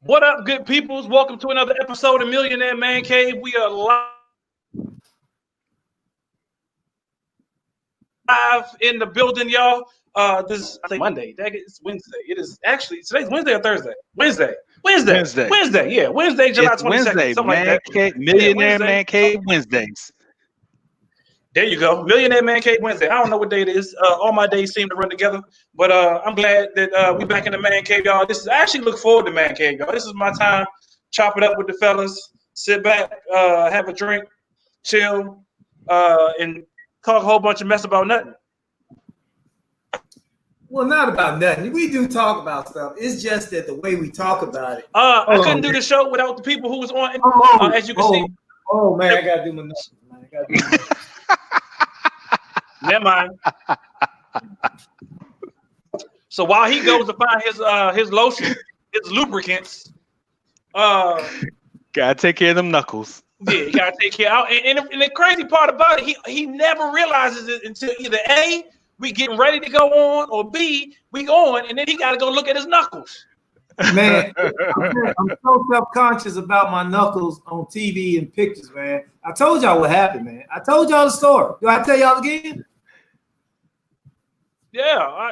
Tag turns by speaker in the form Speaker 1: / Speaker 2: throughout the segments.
Speaker 1: What up, good peoples? Welcome to another episode of Millionaire M.A.N Cave. We are live in the building, y'all. This I think Monday. It's Wednesday. It is actually today's Wednesday or Thursday. Wednesday. Yeah, Wednesday, July 22nd, something like that.
Speaker 2: Millionaire M.A.N Cave Wednesdays.
Speaker 1: There you go. Millionaire M.A.N Cave Wednesday. I don't know what day it is. All my days seem to run together. But I'm glad that we back in the M.A.N Cave, y'all. I actually look forward to M.A.N Cave, y'all. This is my time. Chop it up with the fellas. Sit back, have a drink, chill, and talk a whole bunch of mess about nothing.
Speaker 3: Well, not about nothing. We do talk about stuff. It's just that the way we talk about it.
Speaker 1: I couldn't do the show without the people who was on. As you can see.
Speaker 3: Oh man, I gotta do my numbers, man.
Speaker 1: Never mind. So while he goes to find his lotion, his lubricants,
Speaker 2: gotta take care of them knuckles.
Speaker 1: Yeah, you gotta take care. And the crazy part about it, he never realizes it until either A, we getting ready to go on, or B, we going, and then he gotta go look at his knuckles.
Speaker 3: Man, I'm so self-conscious about my knuckles on TV and pictures, man. I told y'all what happened, man. I told y'all the story. Do I tell y'all again?
Speaker 1: Yeah,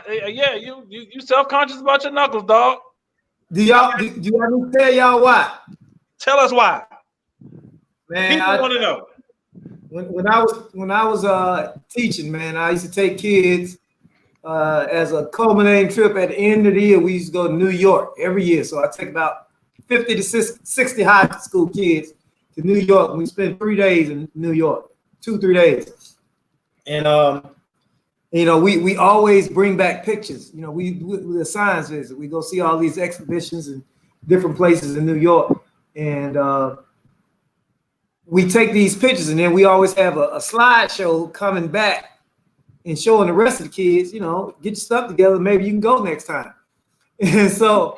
Speaker 1: you self-conscious about your knuckles, dog.
Speaker 3: Do y'all tell y'all why?
Speaker 1: Tell us why.
Speaker 3: Man,
Speaker 1: people want to know.
Speaker 3: When I was teaching, man, I used to take kids as a culminating trip at the end of the year. We used to go to New York every year. So I take about 50 to 60 high school kids to New York. And we spend 3 days in New York, 2-3 days. And we always bring back pictures. You know, we a science visit. We go see all these exhibitions in different places in New York, and we take these pictures, and then we always have a slideshow coming back and showing the rest of the kids, you know, get your stuff together. Maybe you can go next time. And so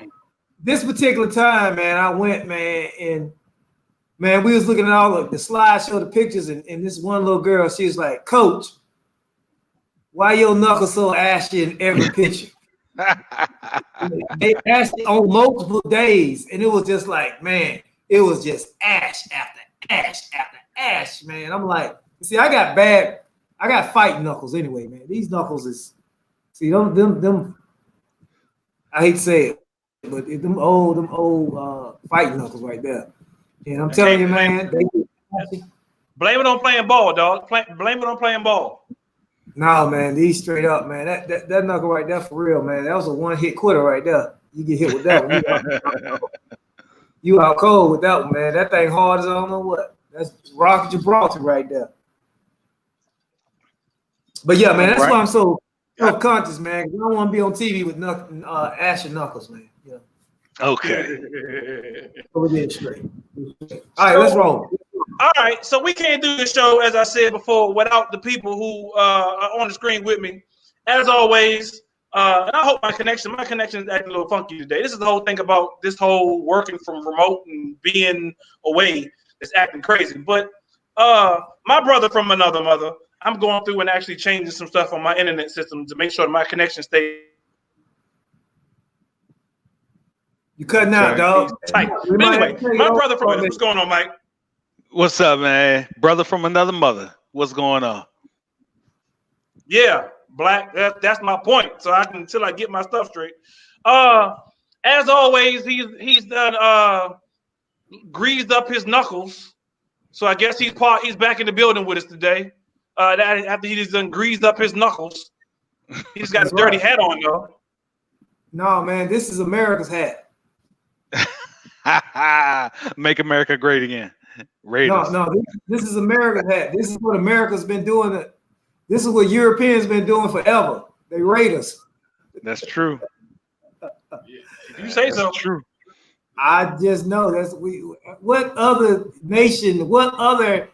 Speaker 3: this particular time, man, I went, man, and man, we was looking at all of the slideshow, the pictures, and this one little girl, she was like, "Coach, why your knuckles so ashy in every picture?" They ashy on multiple days, and it was just like, man, it was just ash after ash after ash, man. I'm like, see, I got fighting knuckles anyway, man. These knuckles is, see, them. I hate to say it, but them old fighting knuckles right there. And I'm telling you, man,
Speaker 1: blame it on playing ball, dog. Blame it on playing ball.
Speaker 3: No, man, these straight up, man. That knuckle right there for real, man. That was a one-hit quitter right there. You get hit with that one. You out cold with that one, man. That thing hard as I don't know what. That's Rocky Gibraltar right there. But yeah, man, that's why I'm so conscious, man. I don't want to be on TV with ashy knuckles, man. Yeah.
Speaker 2: Okay.
Speaker 3: Over there straight. All right, let's roll.
Speaker 1: All right, so we can't do the show, as I said before, without the people who are on the screen with me. As always, and I hope my connection is acting a little funky today. This is the whole thing about this whole working from remote and being away is acting crazy. But my brother from another mother, I'm going through and actually changing some stuff on my internet system to make sure that my connection stays.
Speaker 3: You cutting out, dog.
Speaker 1: Tight. But anyway, my brother from what's going on, Mike?
Speaker 2: What's up, man? Brother from another mother. What's going on?
Speaker 1: Yeah, black. That's my point. So until I get my stuff straight. As always, he's done greased up his knuckles. So I guess he's back in the building with us today. After he just done greased up his knuckles, he just got a dirty hat on though.
Speaker 3: No, man, this is America's hat.
Speaker 2: Make America great again. Raiders.
Speaker 3: No, this is America's hat. This is what America's been doing. This is what Europeans been doing forever. They raid us.
Speaker 2: That's true.
Speaker 1: You say so.
Speaker 2: That's true.
Speaker 3: I just know what other nation, what other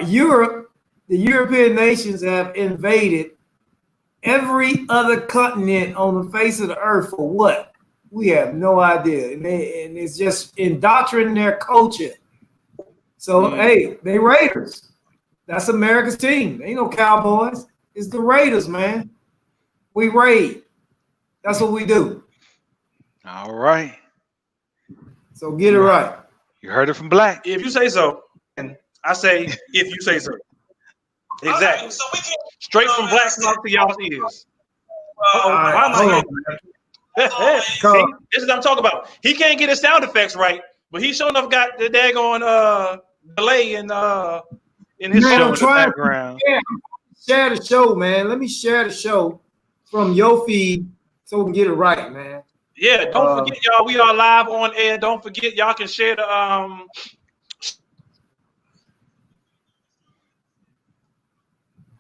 Speaker 3: Europe, the European nations have invaded every other continent on the face of the earth for what? We have no idea. And it's just indoctrinating their culture. So, hey, they Raiders. That's America's team. They ain't no Cowboys. It's the Raiders, man. We raid. That's what we do.
Speaker 2: All right.
Speaker 3: So get it right.
Speaker 2: You heard it from Black.
Speaker 1: If you say so, and I say if you say so. Exactly.
Speaker 4: Right, so we can
Speaker 1: Straight from Black's mouth to y'all's ears.
Speaker 3: Right,
Speaker 1: Why am
Speaker 3: hold
Speaker 1: I
Speaker 3: on,
Speaker 1: here? See, this is what I'm talking about. He can't get his sound effects right, but he sure enough got the daggone delay in his
Speaker 3: man,
Speaker 1: show
Speaker 3: I'm trying
Speaker 2: background.
Speaker 3: to share the show, man. Let me share the show from your feed so we can get it right, man.
Speaker 1: Yeah, don't forget, y'all. We are live on air. Don't forget, y'all can share the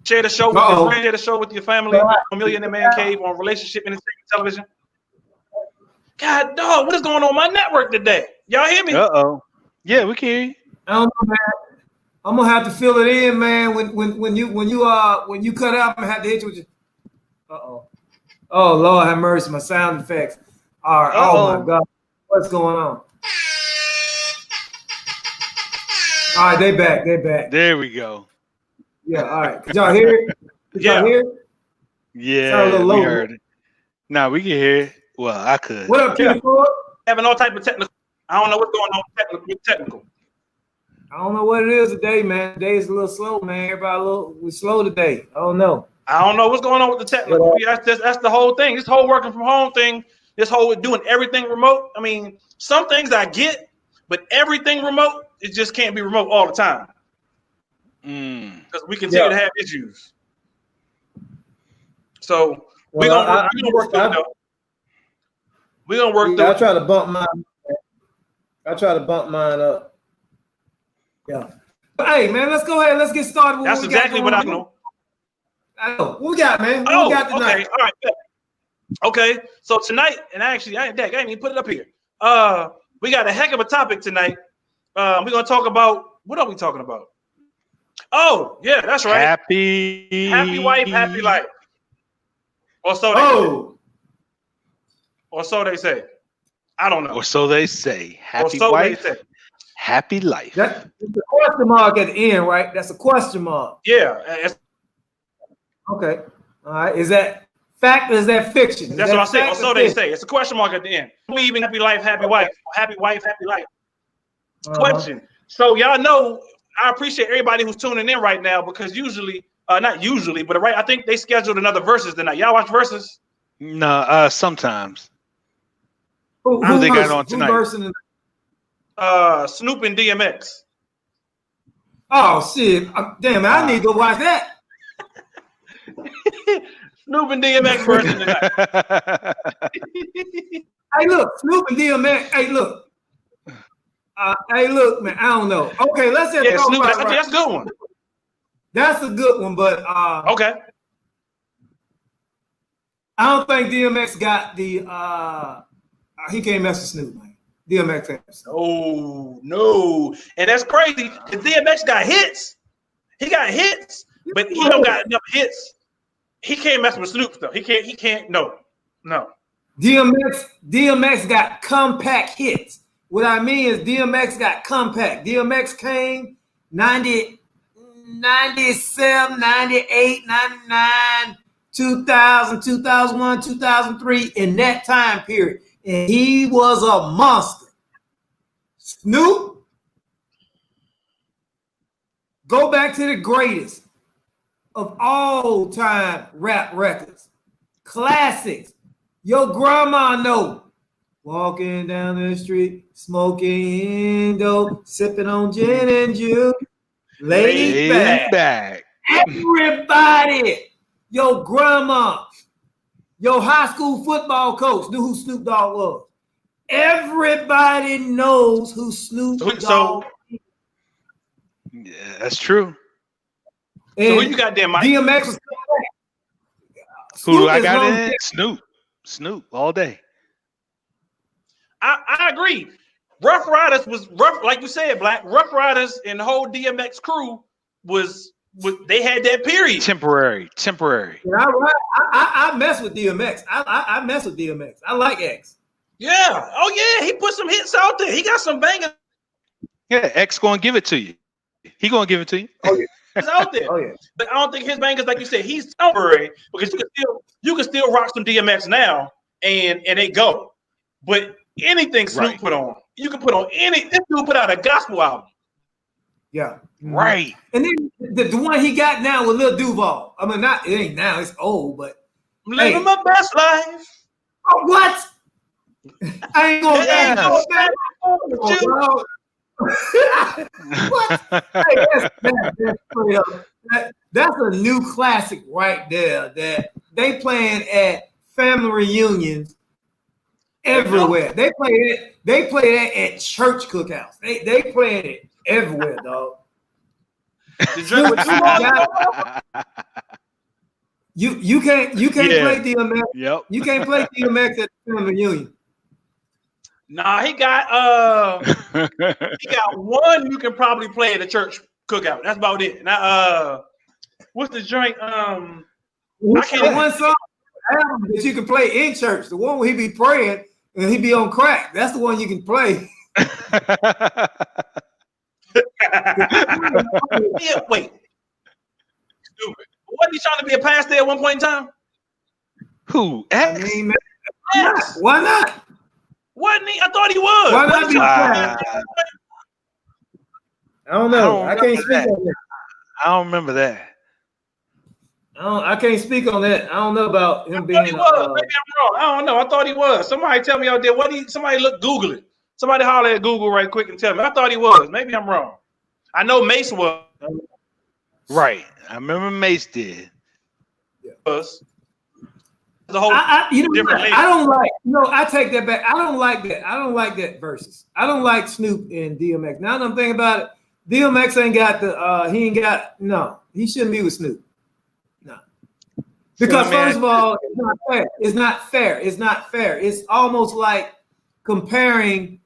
Speaker 1: share the show with your friends, share the show with your family on Millionaire M.A.N Cave on Relationship Entertainment Television. God dog, what is going on with my network today? Y'all hear me?
Speaker 2: Yeah, we can hear you.
Speaker 3: I don't know, man. I'm gonna have to fill it in, man. When you cut out, I'm gonna have to hit you with your. Oh Lord, have mercy, my sound effects are. Oh my God, what's going on? All right, they back.
Speaker 2: There we go.
Speaker 3: Yeah, all right. Could y'all hear it? Y'all hear it?
Speaker 2: Yeah, we heard it. Now we can hear it. Well, I could.
Speaker 3: What up, Kenny Ford?
Speaker 1: Having all type of technical. I don't know what's going on with technical.
Speaker 3: I don't know what it is today, man. Today is a little slow, man. Everybody we slow today. I don't know.
Speaker 1: I don't know what's going on with the technical. That's the whole thing. This whole working from home thing, this whole doing everything remote. I mean, some things I get, but everything remote, it just can't be remote all the time. Because we continue to have issues. So we're gonna work through it. We're gonna work through it.
Speaker 3: I try to bump mine up. Yeah. Hey man, let's go ahead. Let's get started.
Speaker 1: That's exactly what I know.
Speaker 3: I know. What we got, man?
Speaker 1: What we got tonight? Okay. All right. Okay. So tonight, and actually, I didn't even put it up here. We got a heck of a topic tonight. We're gonna talk about, what are we talking about? Oh, yeah, that's right. Happy wife, happy life. Or so they say. Or so they say. I don't know.
Speaker 2: Or so they say. Happy wife, happy life.
Speaker 3: That's a question mark at the end, right? That's a question mark.
Speaker 1: Yeah.
Speaker 3: Okay. All right. Is that fact or is that fiction?
Speaker 1: That's what I said. Or so they say. It's a question mark at the end. We even happy life, happy wife. Happy wife, happy life. Question. So y'all know, I appreciate everybody who's tuning in right now because usually, not usually, but I think they scheduled another Versus tonight. Y'all watch Versus?
Speaker 2: No, sometimes.
Speaker 3: Who
Speaker 2: they got on tonight?
Speaker 1: Snoop and DMX.
Speaker 3: Oh shit! Damn, I need to go watch that.
Speaker 1: Snoop and DMX versus tonight.
Speaker 3: Hey, look, Snoop and DMX. Hey, look. Man. I don't know. Okay, let's just talk
Speaker 1: Snoop,
Speaker 3: about
Speaker 1: that's a good one.
Speaker 3: That's a good one, but
Speaker 1: okay.
Speaker 3: I don't think DMX got the. He can't mess with Snoop, man. DMX can't.
Speaker 1: Oh no, and that's crazy. Cause DMX got hits. He got hits, but he don't got enough hits. He can't mess with Snoop though. He can't. No.
Speaker 3: DMX got compact hits. What I mean is DMX got compact. DMX came 90, 97, 98, 99, 2000, 2001, 2003 in that time period. And he was a monster. Snoop, go back to the greatest of all time rap records. Classics. Your grandma know. Walking down the street, smoking dope, sipping on gin and juice, laid back. Everybody, your grandma, your high school football coach knew who Snoop Dogg was. Everybody knows who Snoop Dogg is.
Speaker 2: Yeah, that's true.
Speaker 3: And
Speaker 1: so who you got there, Mike?
Speaker 3: DMX was
Speaker 2: who do I got in? Snoop all day.
Speaker 1: I agree. Rough Riders was rough, like you said, Black. Rough Riders and the whole DMX crew was they had that period.
Speaker 2: Temporary.
Speaker 3: Yeah, I mess with DMX. I mess with DMX. I like X.
Speaker 1: Yeah. Oh yeah, he put some hits out there. He got some bangers.
Speaker 2: Yeah, X gonna give it to you. He gonna give it to you.
Speaker 3: Oh yeah.
Speaker 1: It's out there.
Speaker 3: Oh yeah.
Speaker 1: But I don't think his bangers, like you said, he's temporary because you can still rock some DMX now and they go. But anything Snoop put on, you can put on any. This dude put out a gospel album.
Speaker 3: Yeah.
Speaker 2: Right.
Speaker 3: And then the one he got now with Lil Duval. I mean, not it ain't now, it's old, but
Speaker 1: I'm living my best life.
Speaker 3: Oh, what? I ain't gonna
Speaker 2: Yeah.
Speaker 3: back. What? Hey, that's a new classic right there that they playing at family reunions everywhere. They play it at church cookouts. They playing it everywhere, dog. You can't play DMX.
Speaker 2: Yep.
Speaker 3: You can't play DMX at the family reunion.
Speaker 1: Nah, he got one you can probably play at a church cookout. That's about it. Now, what's the joint? I can't
Speaker 3: one song that you can play in church. The one where he be praying and he be on crack. That's the one you can play.
Speaker 1: Yeah, wait. Stupid. Wasn't he trying to be a pastor at one point in time?
Speaker 2: Who? X?
Speaker 3: I mean, man, why not?
Speaker 1: Wasn't he? I thought he was.
Speaker 3: Why not be I don't know. I can't speak on that.
Speaker 2: I don't remember that.
Speaker 3: I can't speak on that. I don't know about him being.
Speaker 1: He was. Maybe I'm wrong. I don't know. I thought he was. Somebody tell me out there. Somebody Google it. Somebody holler at Google right quick and tell me. I thought he was. Maybe I'm wrong. I know Mace was.
Speaker 2: Right. I remember Mace did.
Speaker 1: Was. The whole
Speaker 3: I don't like. I take that back. I don't like that. I don't like that versus. I don't like Snoop and DMX. Now that I'm thinking about it, DMX ain't got the. He ain't got. No, he shouldn't be with Snoop. No, because first of all, it's not fair. It's not fair. It's not fair. It's almost like comparing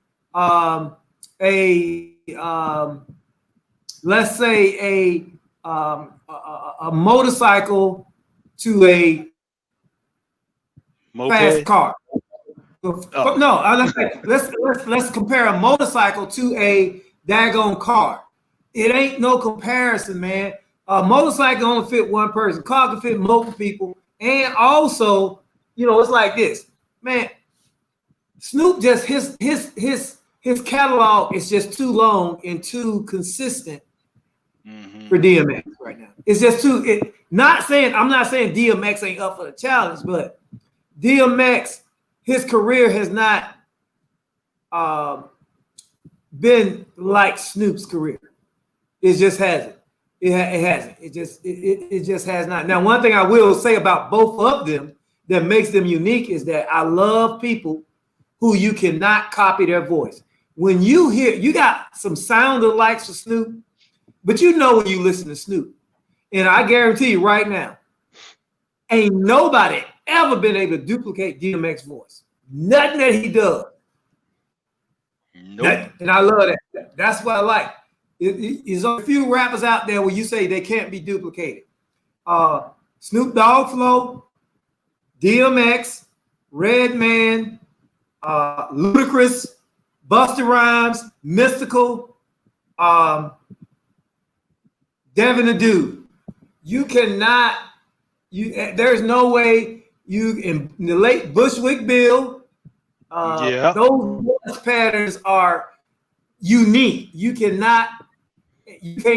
Speaker 3: let's say a motorcycle to a fast car. Oh. No, let's compare a motorcycle to a daggone car. It ain't no comparison, man. A motorcycle only fit one person. Car can fit multiple people, and also, it's like this, man. Snoop just his catalog is just too long and too consistent for DMX right now. It's just too. I'm not saying DMX ain't up for the challenge, but DMX, his career has not been like Snoop's career. It just hasn't. It hasn't. It just has not. Now, one thing I will say about both of them that makes them unique is that I love people who you cannot copy their voice. When you got some sound alikes for Snoop, but when you listen to Snoop, and I guarantee you right now, ain't nobody ever been able to duplicate DMX's voice. Nothing that he does.
Speaker 2: Nope.
Speaker 3: And I love that. That's what I like. There's a few rappers out there where you say they can't be duplicated. Snoop Dogg flow, DMX, Redman, Ludacris, Busta Rhymes, Mystical, Devin the Dude. You cannot. There's no way you in the late Bushwick Bill. Those voice patterns are unique. You can't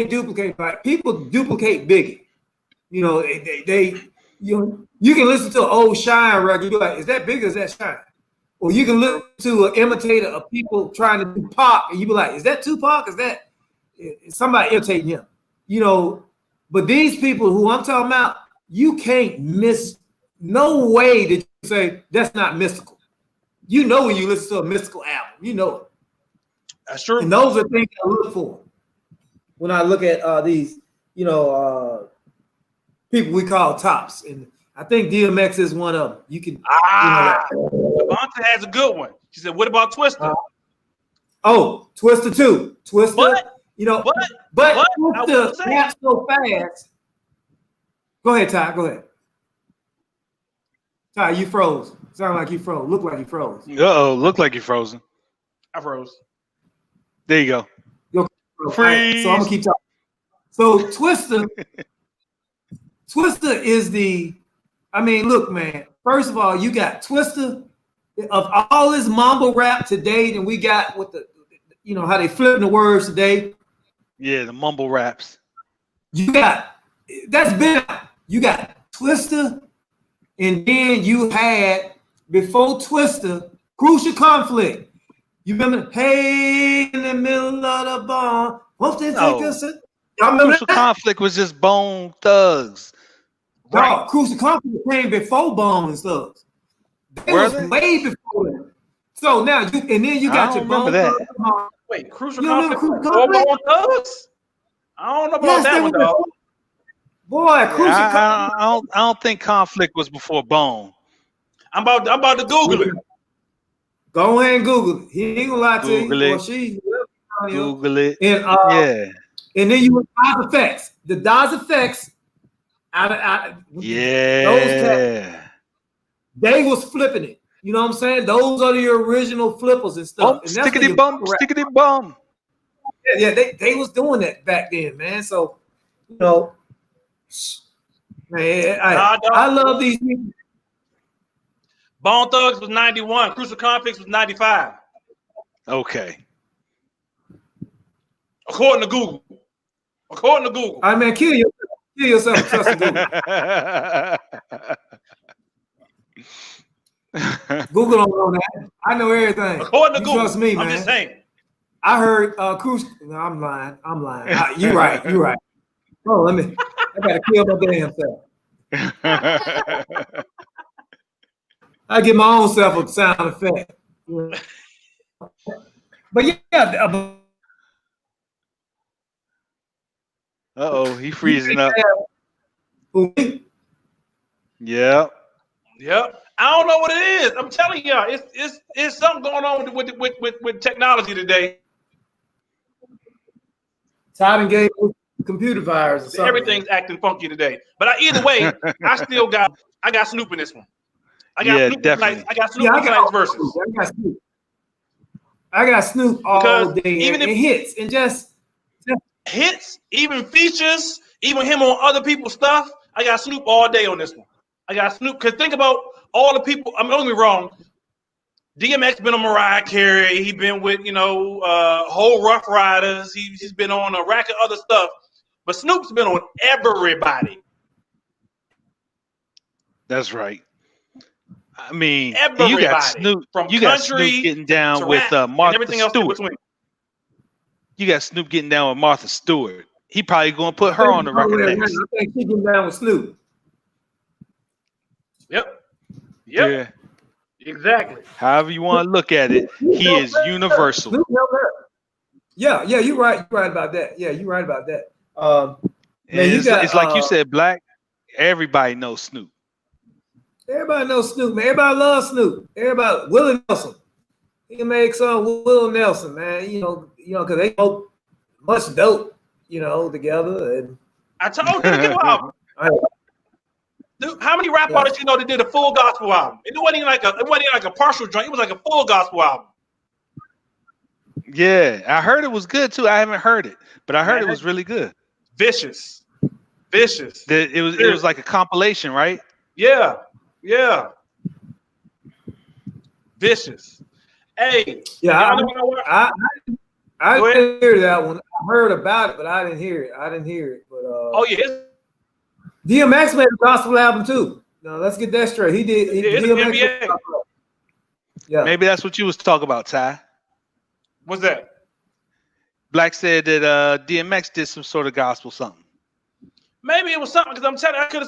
Speaker 3: duplicate. Right? People duplicate Biggie. You can listen to an old Shine record. You're like, is that Biggie or is that Shine? Or you can listen to an imitator of people trying to do Pac, and you be like, is that Tupac? Is that somebody imitating him? But these people who I'm talking about, you can't miss. No way that you say that's not Mystical. When you listen to a Mystical album, it.
Speaker 1: That's true.
Speaker 3: And those are things I look for when I look at these, people we call tops. And I think DMX is one of them. You can.
Speaker 1: Devonta has a good one. She said, "What about Twister?"
Speaker 3: Twister too. Twister. But Twister raps so fast. Go ahead, Ty. Go ahead. Ty, you froze. Sound like you froze. Look like you froze.
Speaker 2: Look like you frozen.
Speaker 1: I froze.
Speaker 2: There you go.
Speaker 3: Right, so I'm gonna keep talking. So Twister is look, man. First of all, you got Twister. of all this mumble rap today, and we got with the, you know, how they flipping the words today.
Speaker 2: Yeah, the mumble raps.
Speaker 3: You got that's been you got Twister, and then you had before Twister, Crucial Conflict. You remember? Hey, in the middle of the barn, won't they take us? Y'all remember
Speaker 2: Crucial
Speaker 3: that?
Speaker 2: Conflict was just Bone Thugs.
Speaker 3: Right. No, Crucial Conflict came before Bone and Thugs. It was way before that. So now you and then you got your Bone Thugs.
Speaker 1: Wait, Crucial Conflict before Bone Thugs? I don't know about that one, dog.
Speaker 3: Boy, Crucial Conflict.
Speaker 2: I don't think Conflict was before Bone.
Speaker 1: I'm about to Google it.
Speaker 3: Go ahead and Google it. He ain't gonna lie to you.
Speaker 2: Google it.
Speaker 3: Or she.
Speaker 2: Google it.
Speaker 3: And
Speaker 2: yeah.
Speaker 3: And then you have Daz Effects. The Daz Effects.
Speaker 2: Yeah.
Speaker 3: They was flipping it. You know what I'm saying? Those are the original flippers and stuff.
Speaker 2: Stickity bum.
Speaker 3: Yeah, they was doing that back then, man. So, you know, man, I love these people.
Speaker 1: Bone Thugs was 91. Crucial Conflicts was 95.
Speaker 2: Okay.
Speaker 1: According to Google. All
Speaker 3: right, man, kill yourself and trust Google. Google don't know that. I know everything.
Speaker 1: According to Google.
Speaker 3: Trust me, man.
Speaker 1: I'm just saying.
Speaker 3: I heard Crucial. No, I'm lying. You're right. Oh, I gotta kill my damn self. I give my own self a sound effect. But yeah.
Speaker 2: He freezing up. Yeah.
Speaker 1: Yep. I don't know what it is. I'm telling y'all, it's something going on with technology today.
Speaker 3: Todd and Gabe computer virus or something.
Speaker 1: Everything's acting funky today. But either way, I got Snoop in this one. I got Snoop
Speaker 2: definitely.
Speaker 1: I got Snoop tonight's verses.
Speaker 3: I got Snoop all day. Even if hits and just
Speaker 1: hits, even features, even him on other people's stuff. I got Snoop all day on this one. I got Snoop because think about all the people. I'm don't get me wrong. DMX been on Mariah Carey. He been with whole Rough Riders. He's been on a rack of other stuff. But Snoop's been on everybody.
Speaker 2: That's right. I mean,
Speaker 1: everybody.
Speaker 2: You got Snoop. You got Snoop getting down with Martha Stewart. You got Snoop getting down with Martha Stewart. He probably going to put her on the record next.
Speaker 3: I think she getting down with Snoop.
Speaker 1: Yep.
Speaker 2: Yeah.
Speaker 1: Exactly.
Speaker 2: However you want to look at it, he is universal.
Speaker 3: Yeah, you're right. You're right about that. Yeah, you're right about that.
Speaker 2: It's like you said, Black. Everybody knows Snoop.
Speaker 3: Everybody knows Snoop, man. Everybody loves Snoop. Everybody, Willie Nelson. He can make some Will Nelson, man. You know, because they both much dope, together. And
Speaker 1: I told you to give album. Dude, how many rap artists that did a full gospel album? It wasn't like a partial joint. It was like a full gospel album.
Speaker 2: Yeah, I heard it was good too. I haven't heard it, but I heard it was really good.
Speaker 1: Vicious.
Speaker 2: It was like a compilation, right?
Speaker 1: Yeah. Vicious. Hey.
Speaker 3: Yeah, I didn't hear that one. I heard about it, but I didn't hear it. But
Speaker 1: oh yeah.
Speaker 3: DMX made a gospel album too. No, let's get that straight. He did. DMX
Speaker 2: yeah. Maybe that's what you was talking about, Ty.
Speaker 1: What's that?
Speaker 2: Black said that DMX did some sort of gospel something.
Speaker 1: Maybe it was something because I'm telling you,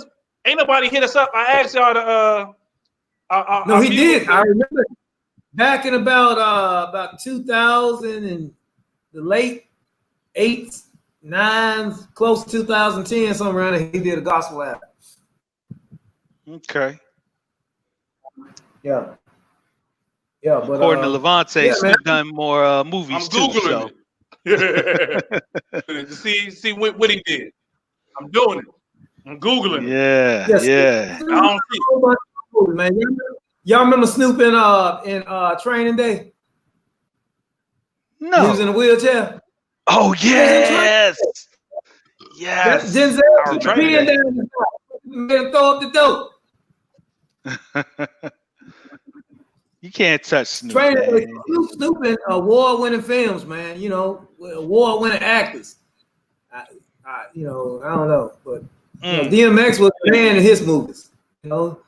Speaker 1: ain't nobody hit us up. I asked y'all to.
Speaker 3: No, he did. I remember back in about 2000 and the late 8s, 9s, close to 2010, somewhere around there, he did a gospel album.
Speaker 2: Okay.
Speaker 3: Yeah. Yeah, but
Speaker 2: according to Levante, Snoop done more movies too. So.
Speaker 3: see
Speaker 1: what he did. I'm doing it. I'm Googling.
Speaker 2: Yeah. I
Speaker 1: don't see it.
Speaker 3: Man, y'all remember Snoop in Training Day?
Speaker 2: No.
Speaker 3: He was in a wheelchair.
Speaker 2: Oh yes. Yes.
Speaker 3: Denzel being down made him throw up the dope.
Speaker 2: You can't touch Snoop.
Speaker 3: Snoop in award-winning films, man. You know, award-winning actors. I don't know, but DMX was the man in his movies. You know,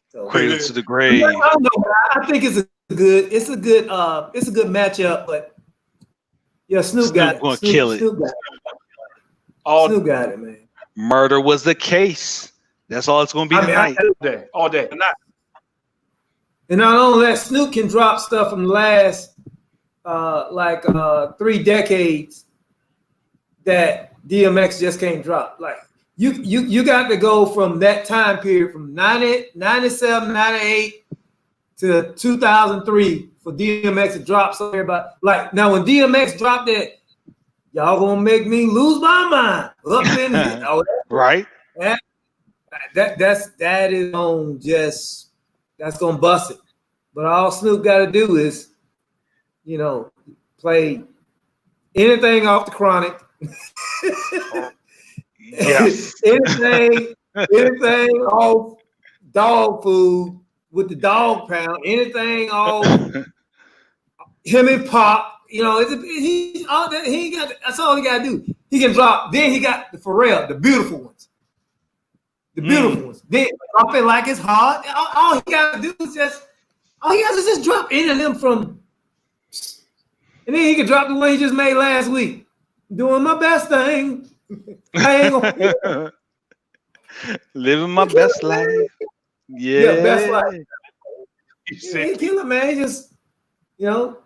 Speaker 3: so,
Speaker 2: Cradle to the Grave.
Speaker 3: I don't know. I think it's a good matchup, but yeah, Snoop got it.
Speaker 2: Gonna kill it.
Speaker 3: Snoop got it, man.
Speaker 2: Murder was the case. That's all it's gonna be tonight.
Speaker 1: All day.
Speaker 3: And not only that, Snoop can drop stuff from the last 3 decades that DMX just can't drop. Like you got to go from that time period from 97, 98 to 2003 for DMX to drop something about like now when DMX dropped that, y'all gonna make me lose my mind up in here.
Speaker 2: Right.
Speaker 3: That's gonna bust it. But all Snoop got to do is, you know, play anything off the Chronic.
Speaker 2: Yes.
Speaker 3: anything off Dog Food with the Dog Pound. Anything off him and Pop. You know, that's all he got to do. He can drop. Then he got the Pharrell, the beautiful ones. The beautiful ones. Then drop it like it's hard. All he got to do is just drop any of them from, and then he can drop the one he just made last week. Doing my best thing. I ain't gonna
Speaker 2: living my best life. Yeah,
Speaker 3: best life. He kill it, man. He just, you know.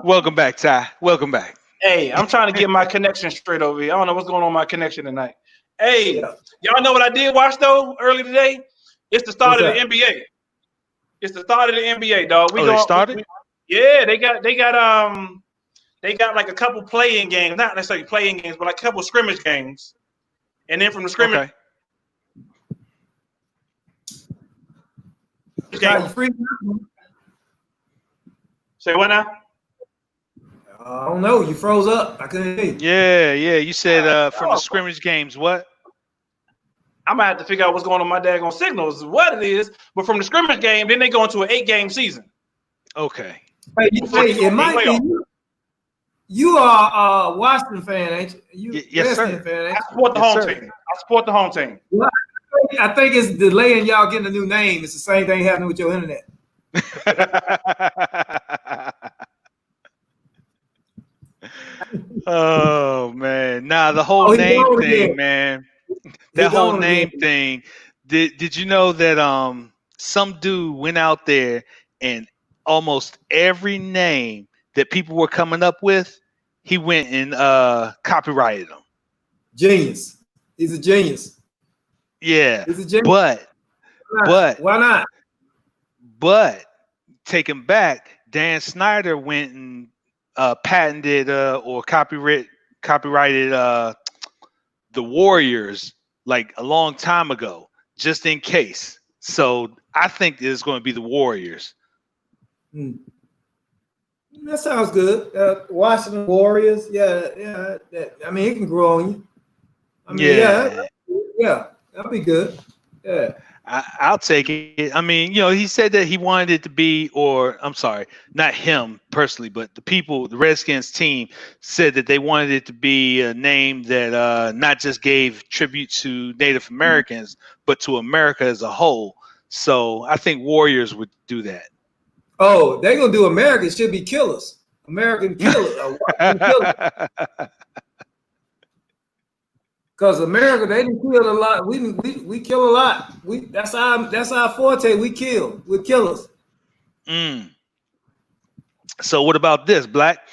Speaker 2: Welcome back, Ty. Welcome back.
Speaker 1: Hey, I'm trying to get my connection straight over here. I don't know what's going on with my connection tonight. Hey, y'all know what I did watch though early today? It's the start of the NBA. It's the start of the NBA, dog.
Speaker 2: They started?
Speaker 1: Yeah, they got like a couple playing games, not necessarily playing games, but like a couple scrimmage games. And then from the scrimmage Say what now?
Speaker 3: I don't know. You froze up. I couldn't hear you.
Speaker 2: Yeah. You said from the scrimmage games, what?
Speaker 1: I'm gonna have to figure out what's going on with my daggone signals, what it is. But from the scrimmage game, then they go into an 8-game season.
Speaker 2: Okay.
Speaker 3: Hey, it might be you are a Washington fan, ain't you?
Speaker 2: Yes, sir.
Speaker 3: Fan, ain't you?
Speaker 1: I support the home team. I support the home team.
Speaker 3: Well, I think it's delaying y'all getting a new name. It's the same thing happening with your internet.
Speaker 2: Oh man, the whole name thing, man. That whole name thing. Did you know that some dude went out there and almost every name that people were coming up with, he went and copyrighted them.
Speaker 3: Genius. He's a genius.
Speaker 2: Yeah.
Speaker 3: He's a genius.
Speaker 2: But
Speaker 3: why not?
Speaker 2: But taken back, Dan Snyder went and patented or copyrighted the Warriors like a long time ago, just in case. So I think it's going to be the Warriors.
Speaker 3: That sounds good. Washington Warriors. Yeah. I mean, it can grow on you. I mean, yeah, that'll be good. Yeah.
Speaker 2: I'll take it. I mean, you know, he said that he wanted it to be, or I'm sorry, not him personally, but the people, the Redskins team said that they wanted it to be a name that not just gave tribute to Native Americans, but to America as a whole. So I think Warriors would do that.
Speaker 3: Oh, they're going to do American should be killers. American killers. Because America, they didn't kill a lot. We kill a lot. That's our forte. We kill. We're killers.
Speaker 2: So what about this, Black?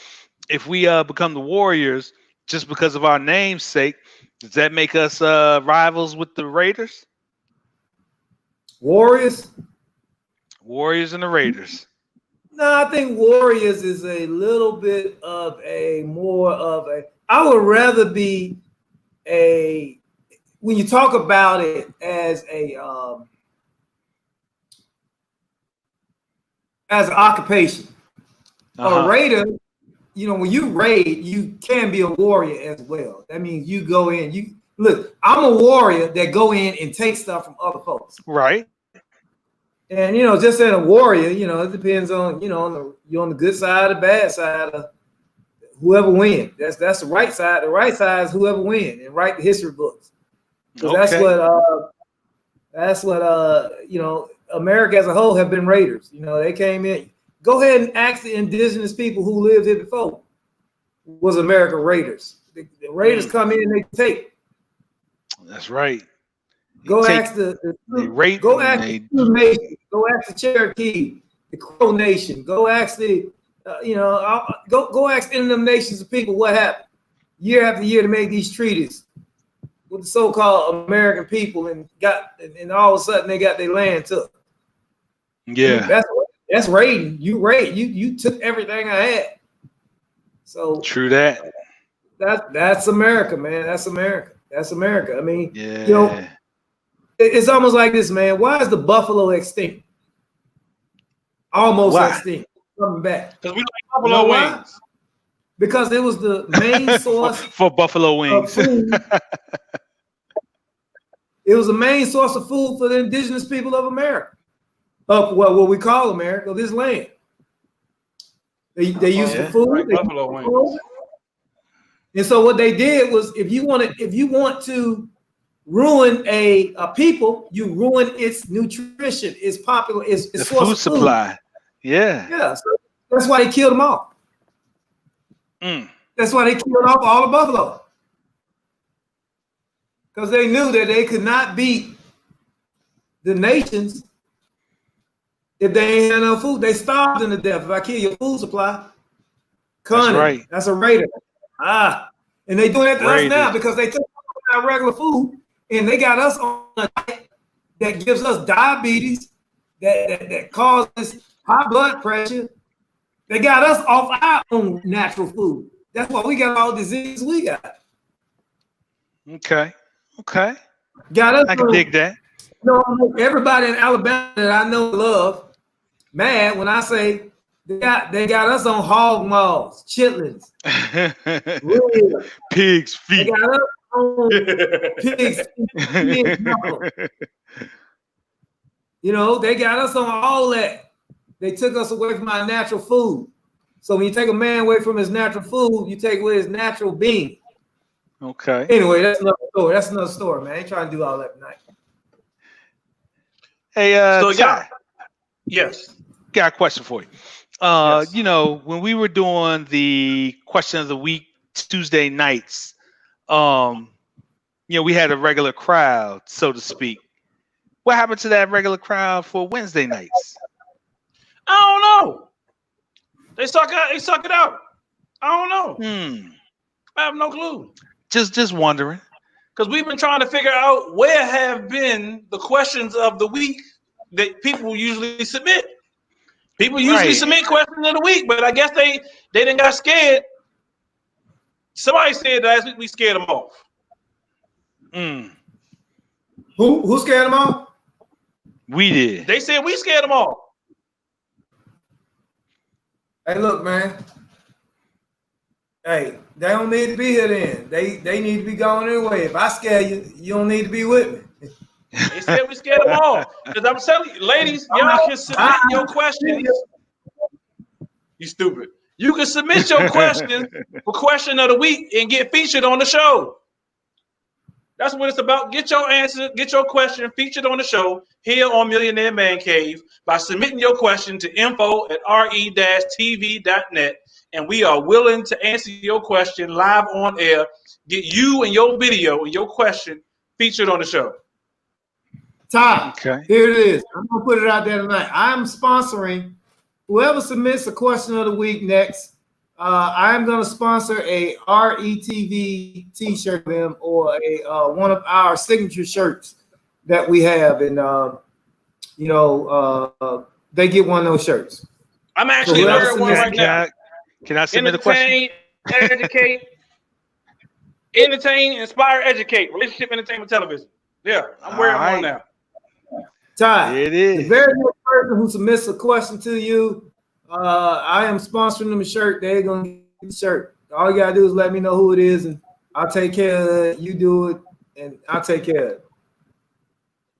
Speaker 2: If we become the Warriors just because of our name's sake, does that make us rivals with the Raiders?
Speaker 3: Warriors
Speaker 2: and the Raiders.
Speaker 3: No, I think Warriors is a little bit of a more of a. I would rather be a, when you talk about it as a as an occupation. A raider, you know, when you raid, you can be a warrior as well. That means you go in. You look. I'm a warrior that go in and take stuff from other folks.
Speaker 2: Right.
Speaker 3: And just as a warrior, it depends on you're on the good side or the bad side of whoever wins. That's the right side. The right side is whoever wins and write the history books. Because that's what America as a whole have been raiders. They came in. Go ahead and ask the indigenous people who lived here before. Was America raiders? The raiders come in and they take.
Speaker 2: That's right.
Speaker 3: Go ask the Sioux Nation. Go ask the Cherokee, the Crow Nation. Go ask go ask any of them nations of people what happened year after year to make these treaties with the so-called American people, and all of a sudden they got their land took.
Speaker 2: Yeah,
Speaker 3: that's raiding. You took everything I had. So
Speaker 2: true that.
Speaker 3: That's America, man. That's America. That's America. I mean,
Speaker 2: yeah.
Speaker 3: It's almost like this, man. Why is the buffalo extinct? Almost extinct. Coming back.
Speaker 1: Because we like buffalo wings.
Speaker 3: Because it was the main source
Speaker 2: for buffalo wings.
Speaker 3: It was the main source of food for the indigenous people of America. Of what we call America, this land. They used for food.
Speaker 1: Like buffalo wings.
Speaker 3: And so what they did was, if you want to ruin a people, you ruin its nutrition, its popular, its
Speaker 2: the
Speaker 3: source
Speaker 2: food
Speaker 3: of
Speaker 2: supply. Yeah.
Speaker 3: Yeah. So that's why they killed them off. That's why they killed off all the buffalo. Because they knew that they could not beat the nations if they ain't had no food. They starved them to death. If I kill your food supply, cunning. That's right. That's a raider. And they doing that to us now because they took our regular food and they got us on a diet that gives us diabetes, that causes high blood pressure. They got us off our own natural food. That's why we got all the diseases we got.
Speaker 2: Okay.
Speaker 3: Got us.
Speaker 2: I can dig that.
Speaker 3: Everybody in Alabama that I know love mad when I say they got us on hog maws, chitlins,
Speaker 2: pigs feet.
Speaker 3: They got us on pigs feet. They got us on all that. They took us away from our natural food. So when you take a man away from his natural food, you take away his natural being.
Speaker 2: Okay.
Speaker 3: Anyway, that's another story, man. I ain't trying to do all that tonight.
Speaker 2: Hey,
Speaker 1: yes.
Speaker 2: Got a question for you.
Speaker 1: Yes.
Speaker 2: When we were doing the question of the week Tuesday nights, we had a regular crowd, so to speak. What happened to that regular crowd for Wednesday nights?
Speaker 1: I don't know. They suck it out. I don't know. I have no clue.
Speaker 2: Just wondering.
Speaker 1: Because we've been trying to figure out where have been the questions of the week that people usually submit. People usually submit questions of the week, but I guess they didn't got scared. Somebody said last week we scared them off.
Speaker 3: Who scared them off?
Speaker 2: We did.
Speaker 1: They said we scared them off.
Speaker 3: Hey, look, man. Hey, they don't need to be here then. They need to be gone anyway. If I scare you, you don't need to be with me.
Speaker 1: They said we scared them all. Because I'm telling you, ladies, y'all can submit your questions. You stupid. You can submit your questions for question of the week and get featured on the show. That's what it's about. Get your answer, get your question featured on the show here on Millionaire M.A.N Cave by submitting your question to info@re-tv.net. And we are willing to answer your question live on air. Get you and your video and your question featured on the show.
Speaker 3: Ty, Here it is. I'm going to put it out there tonight. I'm sponsoring whoever submits a question of the week next. I'm going to sponsor a RETV t-shirt for them or one of our signature shirts that we have. And, they get one of those shirts.
Speaker 1: I'm actually wearing one right now.
Speaker 2: Can I submit a question?
Speaker 1: Entertain, inspire, educate. Relationship, entertainment, television. Yeah, I'm wearing one now.
Speaker 3: Ty,
Speaker 2: it is.
Speaker 3: The very next person who submits a question to you, I am sponsoring them a shirt. They're going to get the shirt. All you got to do is let me know who it is, and I'll take care of it. You do it, and I'll take care of it.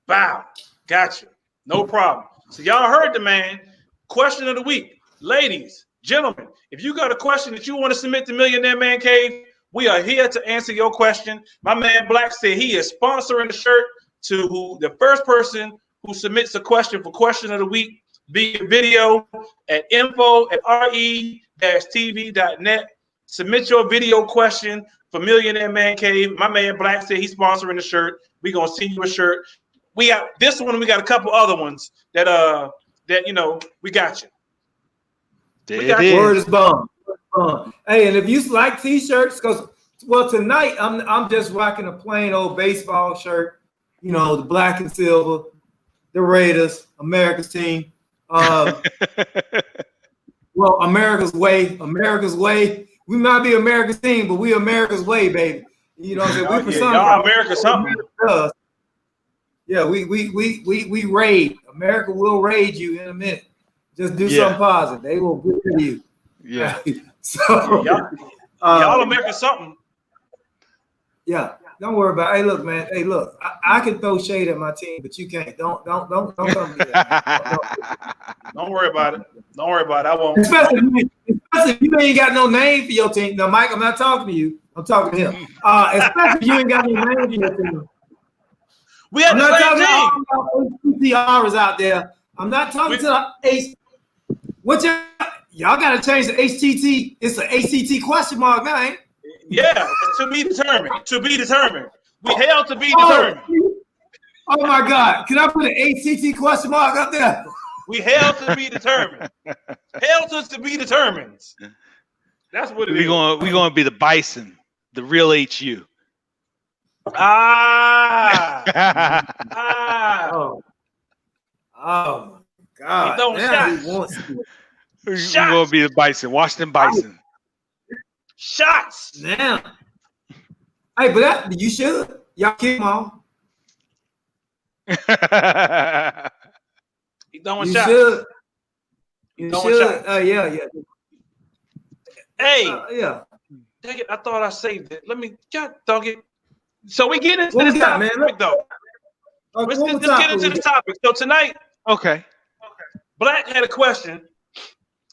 Speaker 1: Wow. Gotcha. No problem. So y'all heard the man. Question of the week. Ladies, gentlemen, if you got a question that you want to submit to Millionaire Man Cave, we are here to answer your question. My man Black said he is sponsoring the shirt to the first person who submits a question for question of the week via video at info@re-tv.net. Submit your video question for Millionaire Man Cave. My man Black said he's sponsoring the shirt. We're gonna send you a shirt. We got this one. We got a couple other ones that we got you.
Speaker 3: Word is bomb. Hey, and if you like t-shirts, because tonight I'm just rocking a plain old baseball shirt. You know, the black and silver, the Raiders, America's team. Well, America's way. We might be America's team, but we America's way, baby. You know what I'm saying? We for something.
Speaker 1: Y'all America something.
Speaker 3: Yeah, we raid. America will raid you in a minute. Just do something positive. They will get rid of you.
Speaker 2: Yeah.
Speaker 3: So
Speaker 1: y'all America something.
Speaker 3: Yeah. Don't worry about it. Hey, look, man. Hey, look. I can throw shade at my team, but you can't. Don't come to that.
Speaker 1: Don't worry about it. Don't worry about it. I won't.
Speaker 3: Especially if you ain't got no name for your team. Now, Mike, I'm not talking to you. I'm talking to him. Especially if you ain't got no name for your team.
Speaker 1: We have the same team.
Speaker 3: HTTRs out there. I'm not talking to the H. What y'all got to change the HTT? It's an HTT question mark now, ain't it?
Speaker 1: Yeah, to be determined. To be determined. We held to be determined.
Speaker 3: Oh my God! Can I put an HTT question mark up there?
Speaker 1: We held to be determined. Held us to be determined. That's what it is.
Speaker 2: We're going to be the Bison, the real HU.
Speaker 3: Oh my God!
Speaker 1: We're
Speaker 2: going to be the Bison, Washington Bison.
Speaker 1: Shots
Speaker 3: now. Hey, but you should. Y'all keep them all.
Speaker 1: He throwing
Speaker 3: you
Speaker 1: shots.
Speaker 3: Should.
Speaker 1: You
Speaker 3: should. Yeah.
Speaker 1: Hey.
Speaker 3: Yeah.
Speaker 1: Dang it, I thought I saved it. Let me dog it. So we get into this topic, though. Let's get into the topic. So tonight,
Speaker 2: okay.
Speaker 1: Black had a question,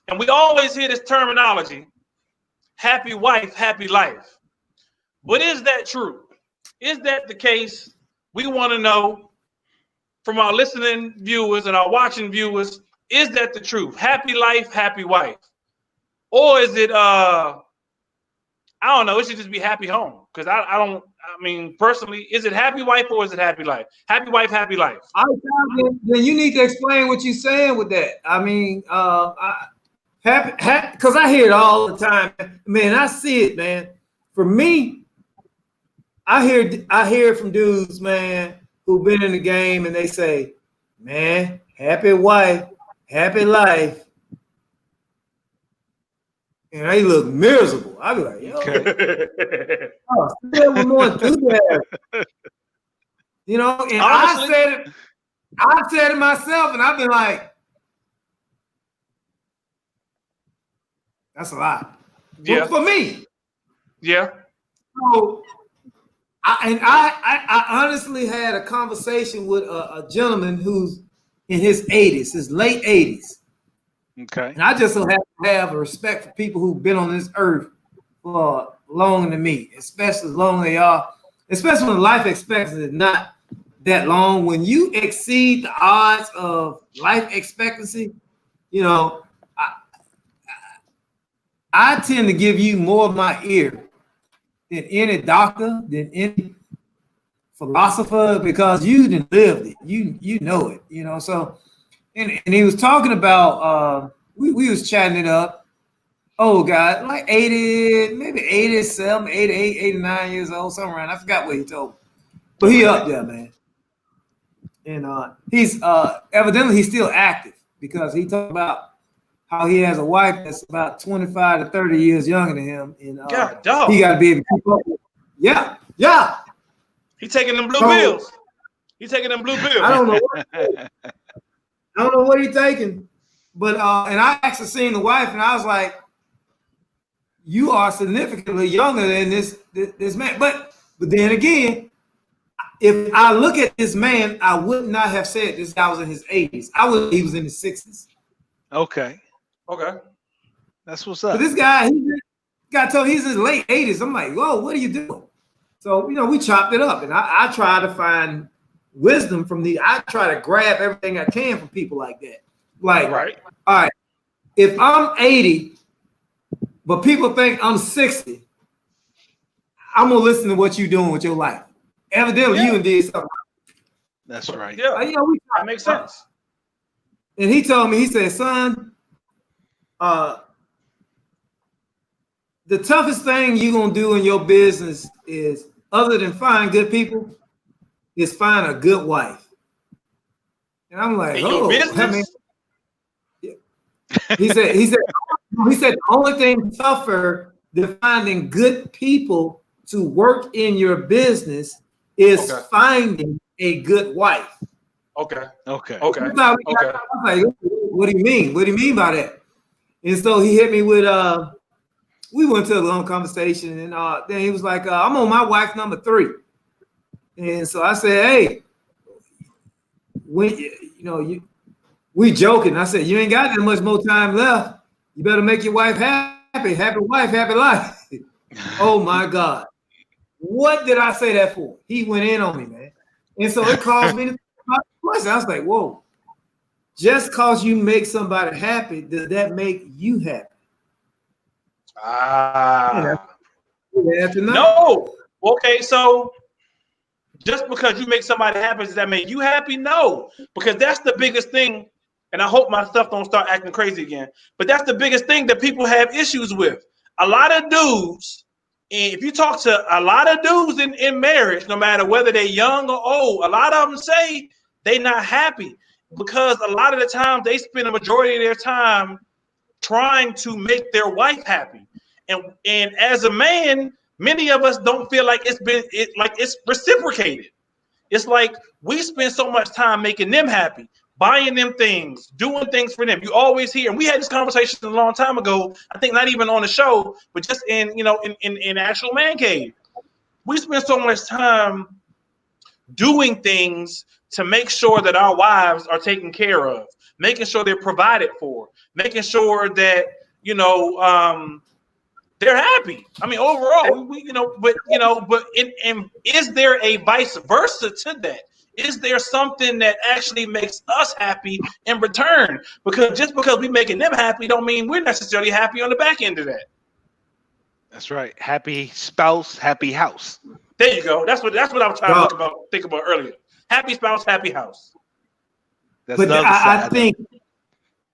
Speaker 1: and we always hear this terminology: happy wife, happy life. But is that true? Is that the case? We want to know from our listening viewers and our watching viewers, is that the truth? Happy life, happy wife. Or is it I don't know, it should just be happy home. Because I mean, personally, is it happy wife or is it happy life? Happy wife, happy life.
Speaker 3: Then you need to explain what you're saying with that. I mean, happy, because I hear it all the time. Man, I see it, man. For me, I hear from dudes, man, who've been in the game, and they say, man, happy wife, happy life. And they look miserable. I be like, yo, still with more enthusiasm. You know, and honestly, I said it myself, and I've been like, that's a lot.
Speaker 1: Yeah.
Speaker 3: For me.
Speaker 1: Yeah.
Speaker 3: So I honestly had a conversation with a gentleman who's in his 80s, his late 80s.
Speaker 2: Okay.
Speaker 3: And I just don't have a respect for people who've been on this earth for longer than me, especially as long as they are, especially when life expectancy is not that long. When you exceed the odds of life expectancy, you know, I tend to give you more of my ear than any doctor, than any philosopher, because you didn't live it. You know it, you know. So, and he was talking about we was chatting it up. Oh God, like 80, maybe 87, 88, 89 years old, somewhere around. I forgot what he told me. But he up there, man. And he's evidently he's still active, because he talked about how he has a wife that's about 25 to 30 years younger than him. And he got to be able to keep up with it. Yeah.
Speaker 1: He taking them blue bills. He's taking them blue bills.
Speaker 3: I don't know what he's taking. But and I actually seen the wife, and I was like, you are significantly younger than this man. But then again, if I look at this man, I would not have said this guy was in his 80s. He was in his 60s.
Speaker 2: Okay.
Speaker 1: Okay.
Speaker 2: That's what's
Speaker 3: But
Speaker 2: up.
Speaker 3: this guy, he's in his late 80s. I'm like, whoa, what are you doing? So, we chopped it up, and I try to find wisdom from I try to grab everything I can from people like that. Like,
Speaker 1: Right.
Speaker 3: All right, if I'm 80, but people think I'm 60, I'm gonna listen to what you're doing with your life. Evidently, you did something.
Speaker 2: That's right.
Speaker 1: Yeah, that makes sense.
Speaker 3: And he told me, he said, son, the toughest thing you're gonna do in your business is, other than find good people, is find a good wife. And I'm like,
Speaker 1: your business?
Speaker 3: He said the only thing tougher than finding good people to work in your business is finding a good wife.
Speaker 1: Okay.
Speaker 3: I was like, what do you mean? What do you mean by that? And so he hit me with we went to a long conversation, and then he was like, I'm on my wife number 3. And so I said, hey, when we joking. I said, you ain't got that much more time left. You better make your wife happy. Happy wife, happy life. Oh my God. What did I say that for? He went in on me, man. And so it caused me to question. I was like, whoa, just cause you make somebody happy, does that make you happy?
Speaker 1: No. Okay, so just because you make somebody happy, does that make you happy? No, because that's the biggest thing. And I hope my stuff don't start acting crazy again. But that's the biggest thing that people have issues with. A lot of dudes, and if you talk to a lot of dudes in marriage, no matter whether they're young or old, a lot of them say they're not happy because a lot of the time they spend a majority of their time trying to make their wife happy. And as a man, many of us don't feel like it's reciprocated. It's like we spend so much time making them happy, buying them things, doing things for them. You always hear, and we had this conversation a long time ago, I think not even on the show, but just in actual Man Cave. We spend so much time doing things to make sure that our wives are taken care of, making sure they're provided for, making sure that, they're happy. I mean, overall, but is there a vice versa to that? Is there something that actually makes us happy in return? Because just because we're making them happy don't mean we're necessarily happy on the back end of that.
Speaker 2: That's right. Happy spouse, happy house.
Speaker 1: There you go. That's what I was trying to think about earlier. Happy spouse, happy house.
Speaker 2: That's
Speaker 3: but I think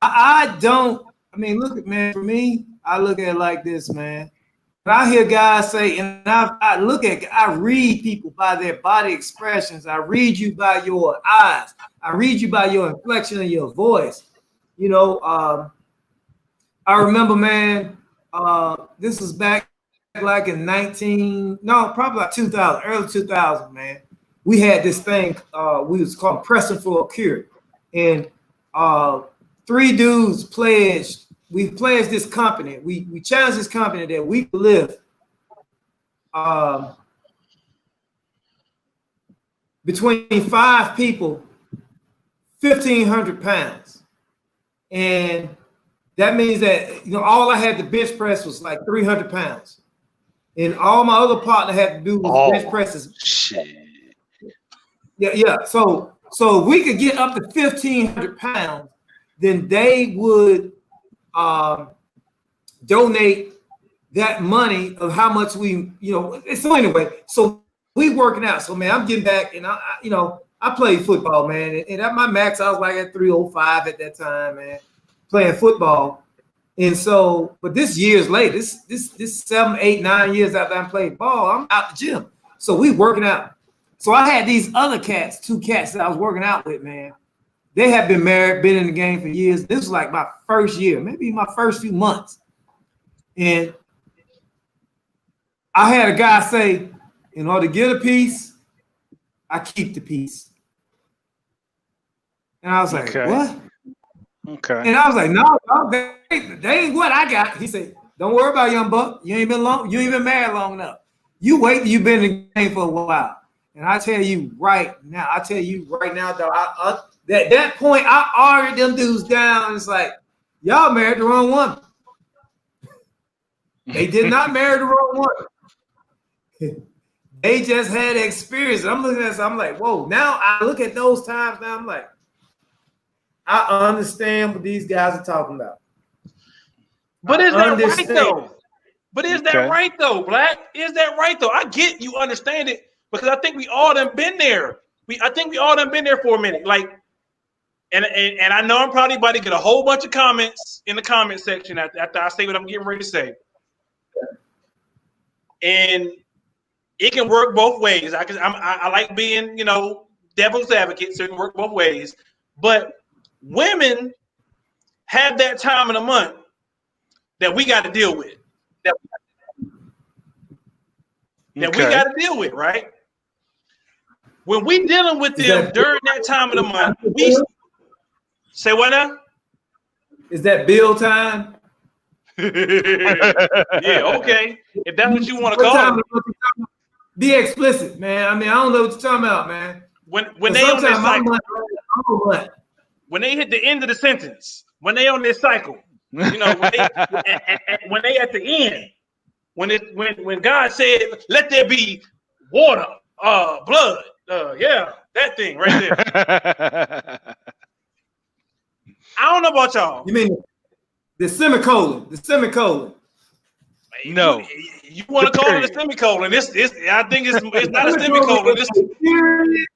Speaker 3: I don't. I mean, look at, man, for me, I look at it like this, man. When I hear guys say, and I read people by their body expressions. I read you by your eyes. I read you by your inflection of your voice. I remember, man, this was back like in probably like 2000, early 2000, man. We had this thing, we was called Pressing for a Cure. And 3 dudes pledged this company. We challenged this company that we could live between 5 people, 1,500 pounds. And that means that, all I had to bench press was like 300 pounds. And all my other partner had to do was bench presses.
Speaker 2: Shit.
Speaker 3: Yeah. So if we could get up to 1,500 pounds, then they would donate that money of how much we, so anyway, so we working out. So, man, I'm getting back, and I played football, man. And at my max, I was like at 305 at that time, man, playing football. And so, but this years later, this 7, 8, 9 years after I played ball, I'm out the gym. So we working out. So I had these other 2 cats that I was working out with, man. They have been married, been in the game for years. This was like my first year, maybe my first few months. And I had a guy say, in order to get a piece, I keep the piece. And I was like, what?
Speaker 2: Okay.
Speaker 3: And I was like, no, they ain't what I got. He said, don't worry about it, young buck. You ain't been married long enough. You wait till you've been in the game for a while. And I tell you right now, though, at that point, I argued them dudes down. It's like, y'all married the wrong woman. They did not marry the wrong woman. They just had experience. I'm looking at this, I'm like, whoa. Now I look at those times, now I'm like, I understand what these guys are talking about.
Speaker 1: But is that right though? But is that right though, Black? Is that right though? I get you understand it because I think we all done been there. I think we all done been there for a minute. Like, and I know I'm probably about to get a whole bunch of comments in the comment section after I say what I'm getting ready to say. And it can work both ways. I like being, devil's advocate, so it can work both ways. But women have that time in the month that we got to deal with. That we got to deal with, right? When we dealing with them during that time of the month, we say what now?
Speaker 3: Is that bill time?
Speaker 1: Yeah, okay. If that's what you want to call it.
Speaker 3: Be explicit, man. I mean, I don't know what you're talking about, man.
Speaker 1: When they on this cycle, when they hit the end of the sentence, when they on this cycle, when they at the end, when God said, "Let there be water, blood," that thing right there. I don't know about y'all.
Speaker 3: You mean the semicolon? The semicolon.
Speaker 2: No,
Speaker 1: you want to call it a semicolon? I think it's not a semicolon. It's
Speaker 3: a period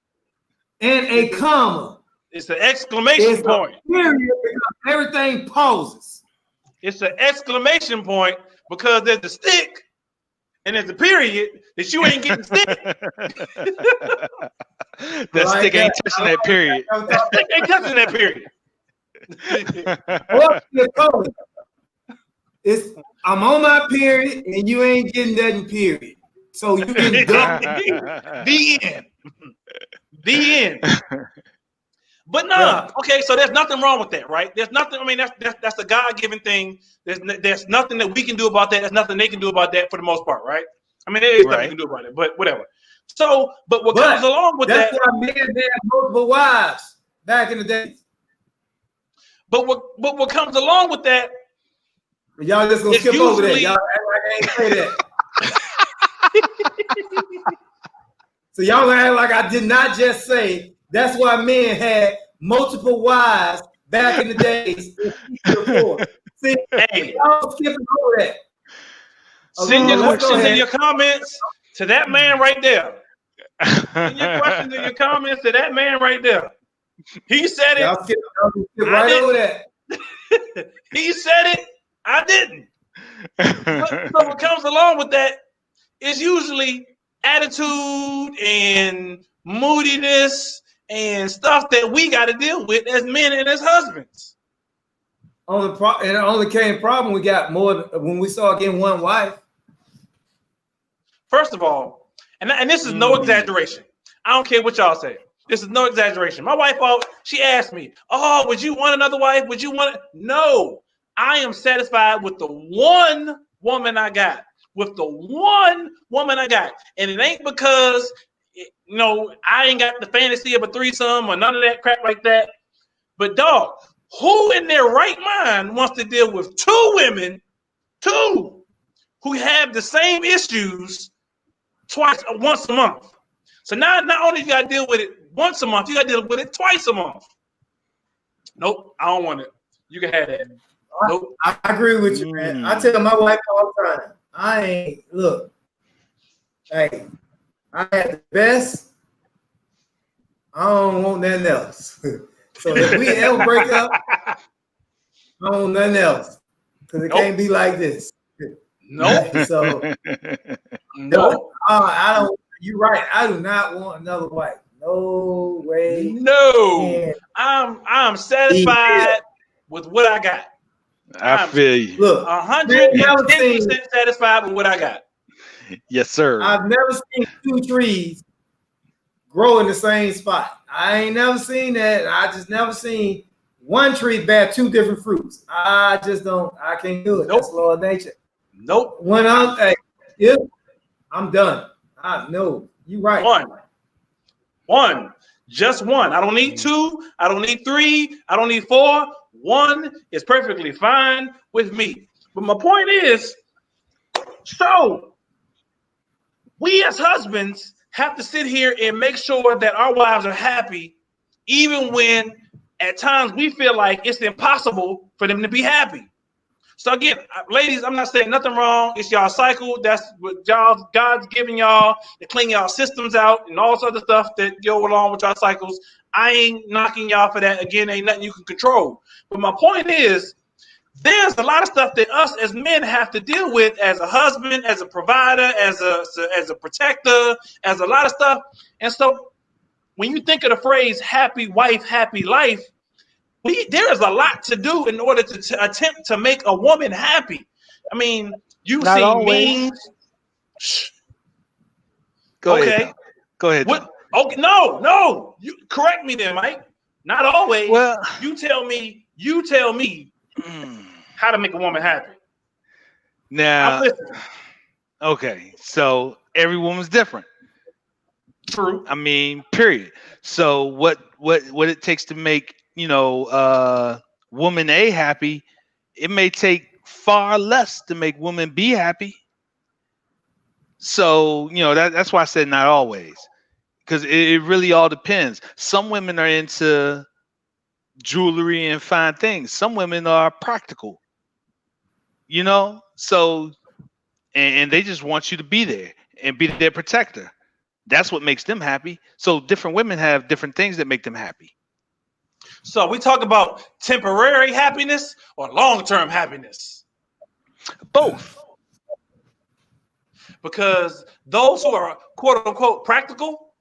Speaker 3: and a comma.
Speaker 1: It's an exclamation point.
Speaker 3: Period because everything pauses.
Speaker 1: It's an exclamation point because there's a stick and there's a period that you ain't getting stick.
Speaker 2: That stick ain't touching that period.
Speaker 1: That stick ain't touching that period.
Speaker 3: I'm on my period and you ain't getting nothing, period. So you can
Speaker 1: the end. The end. But okay, so there's nothing wrong with that, right? There's nothing, I mean, that's a God-given thing. There's nothing that we can do about that. There's nothing they can do about that for the most part, right? I mean, there is nothing you can do about it, but whatever. So, but what comes along with that?
Speaker 3: That's why men had multiple wives back in the day.
Speaker 1: But what comes along with that?
Speaker 3: Y'all just gonna skip over that. Y'all act like I ain't say that. So y'all act like I did not just say that's why men had multiple wives back in the days. See, y'all skipping over that.
Speaker 1: Send your questions in your comments to that man right there. Send your questions in your comments to that man right there. He said it.
Speaker 3: Y'all skip right over that.
Speaker 1: He said it. I didn't. So what comes along with that is usually attitude and moodiness and stuff that we got to deal with as men and as husbands.
Speaker 3: And it only came problem we got more when we started getting one wife.
Speaker 1: First of all, and this is no exaggeration. I don't care what y'all say. This is no exaggeration. My wife, she asked me, "Oh, would you want another wife? Would you want it?" No, I am satisfied with the one woman I got. With the one woman I got, and it ain't because I ain't got the fantasy of a threesome or none of that crap like that. But dog, who in their right mind wants to deal with two women, who have the same issues once a month? So now not only you got to deal with it once a month, you got to deal with it twice a month. Nope, I don't want it. You can have that. Nope.
Speaker 3: I agree with you, man. I tell my wife all the time, hey, I had the best. I don't want nothing else. So if we ever break up, I don't want nothing else. Because it can't be like this.
Speaker 1: Nope.
Speaker 3: So
Speaker 1: nope.
Speaker 3: I don't. You're right. I do not want another wife. No way.
Speaker 1: No. I'm satisfied with what I got.
Speaker 2: I feel you.
Speaker 3: Look,
Speaker 1: 110% satisfied with what I got.
Speaker 2: Yes, sir.
Speaker 3: I've never seen two trees grow in the same spot. I ain't never seen that. I just never seen one tree bear two different fruits. I just don't. I can't do it. Nope. That's law of nature.
Speaker 1: Nope.
Speaker 3: When I'm done. No, you right.
Speaker 1: One. Just one. I don't need two. I don't need three. I don't need four. One is perfectly fine with me. But my point is, so we as husbands have to sit here and make sure that our wives are happy, even when at times we feel like it's impossible for them to be happy. So again, ladies, I'm not saying nothing wrong. It's y'all cycle. That's what God's giving y'all to clean y'all systems out and all sorts of stuff that go along with y'all cycles. I ain't knocking y'all for that. Again, ain't nothing you can control. But my point is, there's a lot of stuff that us as men have to deal with as a husband, as a provider, as a protector, as a lot of stuff. And so when you think of the phrase happy wife, happy life, there is a lot to do in order to attempt to make a woman happy. I mean, you see memes.
Speaker 2: Go ahead. Go ahead.
Speaker 1: What? Okay, no. You correct me there, Mike. Not always.
Speaker 2: Well,
Speaker 1: you tell me how to make a woman happy.
Speaker 2: Now, okay, so every woman's different.
Speaker 1: True.
Speaker 2: I mean, period. So what it takes to make woman A happy, it may take far less to make woman B happy. So that's why I said not always, because it really all depends. Some women are into jewelry and fine things. Some women are practical. So and they just want you to be there and be their protector. That's what makes them happy. So different women have different things that make them happy.
Speaker 1: So we talk about temporary happiness or long-term happiness?
Speaker 2: Both.
Speaker 1: Because those who are quote unquote practical,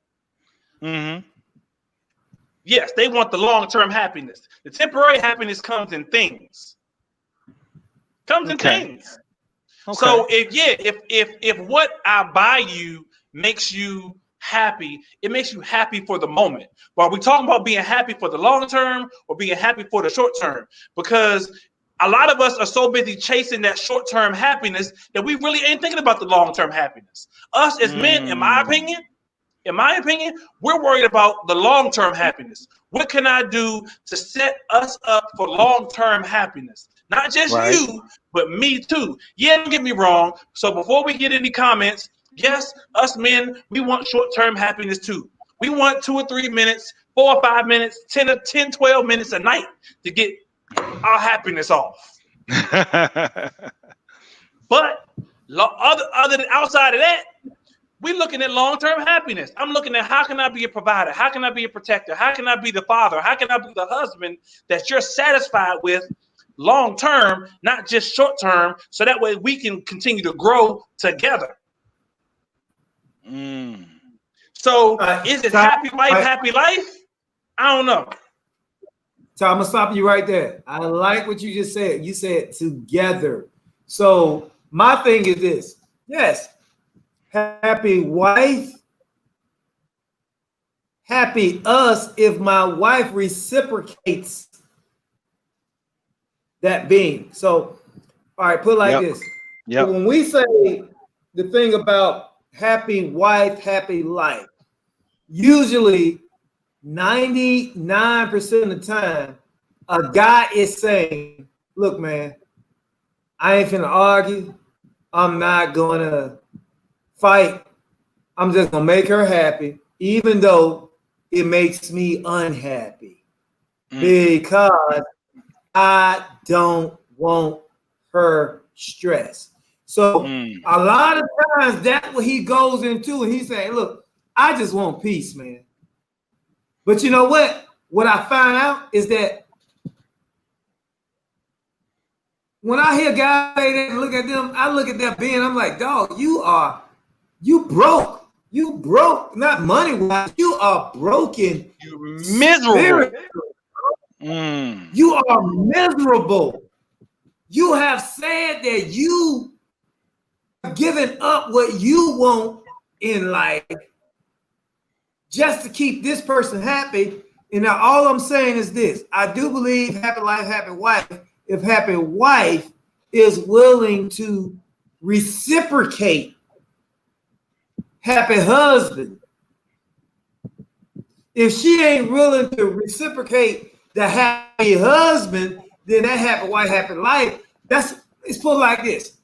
Speaker 1: yes, they want the long-term happiness. The temporary happiness comes in things. Okay. So if what I buy you makes you happy, it makes you happy for the moment. But are we talking about being happy for the long term or being happy for the short term? Because a lot of us are so busy chasing that short-term happiness that we really ain't thinking about the long-term happiness. Us as men, in my opinion, we're worried about the long-term happiness. What can I do to set us up for long-term happiness? Not just you, but me too. Yeah, don't get me wrong. So before we get any comments, yes, us men, we want short-term happiness too. We want 2 or 3 minutes, 4 or 5 minutes, 10, 12 minutes a night to get our happiness off. But other than outside of that, we're looking at long-term happiness. I'm looking at how can I be a provider? How can I be a protector? How can I be the father? How can I be the husband that you're satisfied with long-term, not just short-term, so that way we can continue to grow together. So is it happy wife, happy life? I don't know.
Speaker 3: So I'm gonna stop you right there. I like what you just said. You said together. So my thing is this. Yes, happy wife, happy us if my wife reciprocates that being. So, all right, put it like this.
Speaker 2: Yeah.
Speaker 3: When we say the thing about happy wife, happy life, usually 99% of the time, a guy is saying, look, man, I ain't finna argue. I'm not gonna fight. I'm just gonna make her happy, even though it makes me unhappy. Because I don't want her stress. So a lot of times that's what he goes into, and he's saying, look, I just want peace, man. But you know what? What I find out is that when I hear guys say that and look at them, I look at that being, I'm like, dog, you broke. You broke, not money-wise. You are broken.
Speaker 1: You're miserable.
Speaker 3: You are miserable. You have said that you have given up what you want in life just to keep this person happy. And now all I'm saying is this. I do believe happy life, happy wife, if happy wife is willing to reciprocate happy husband. If she ain't willing to reciprocate the happy husband, then that happy wife, happy life. It's put like this.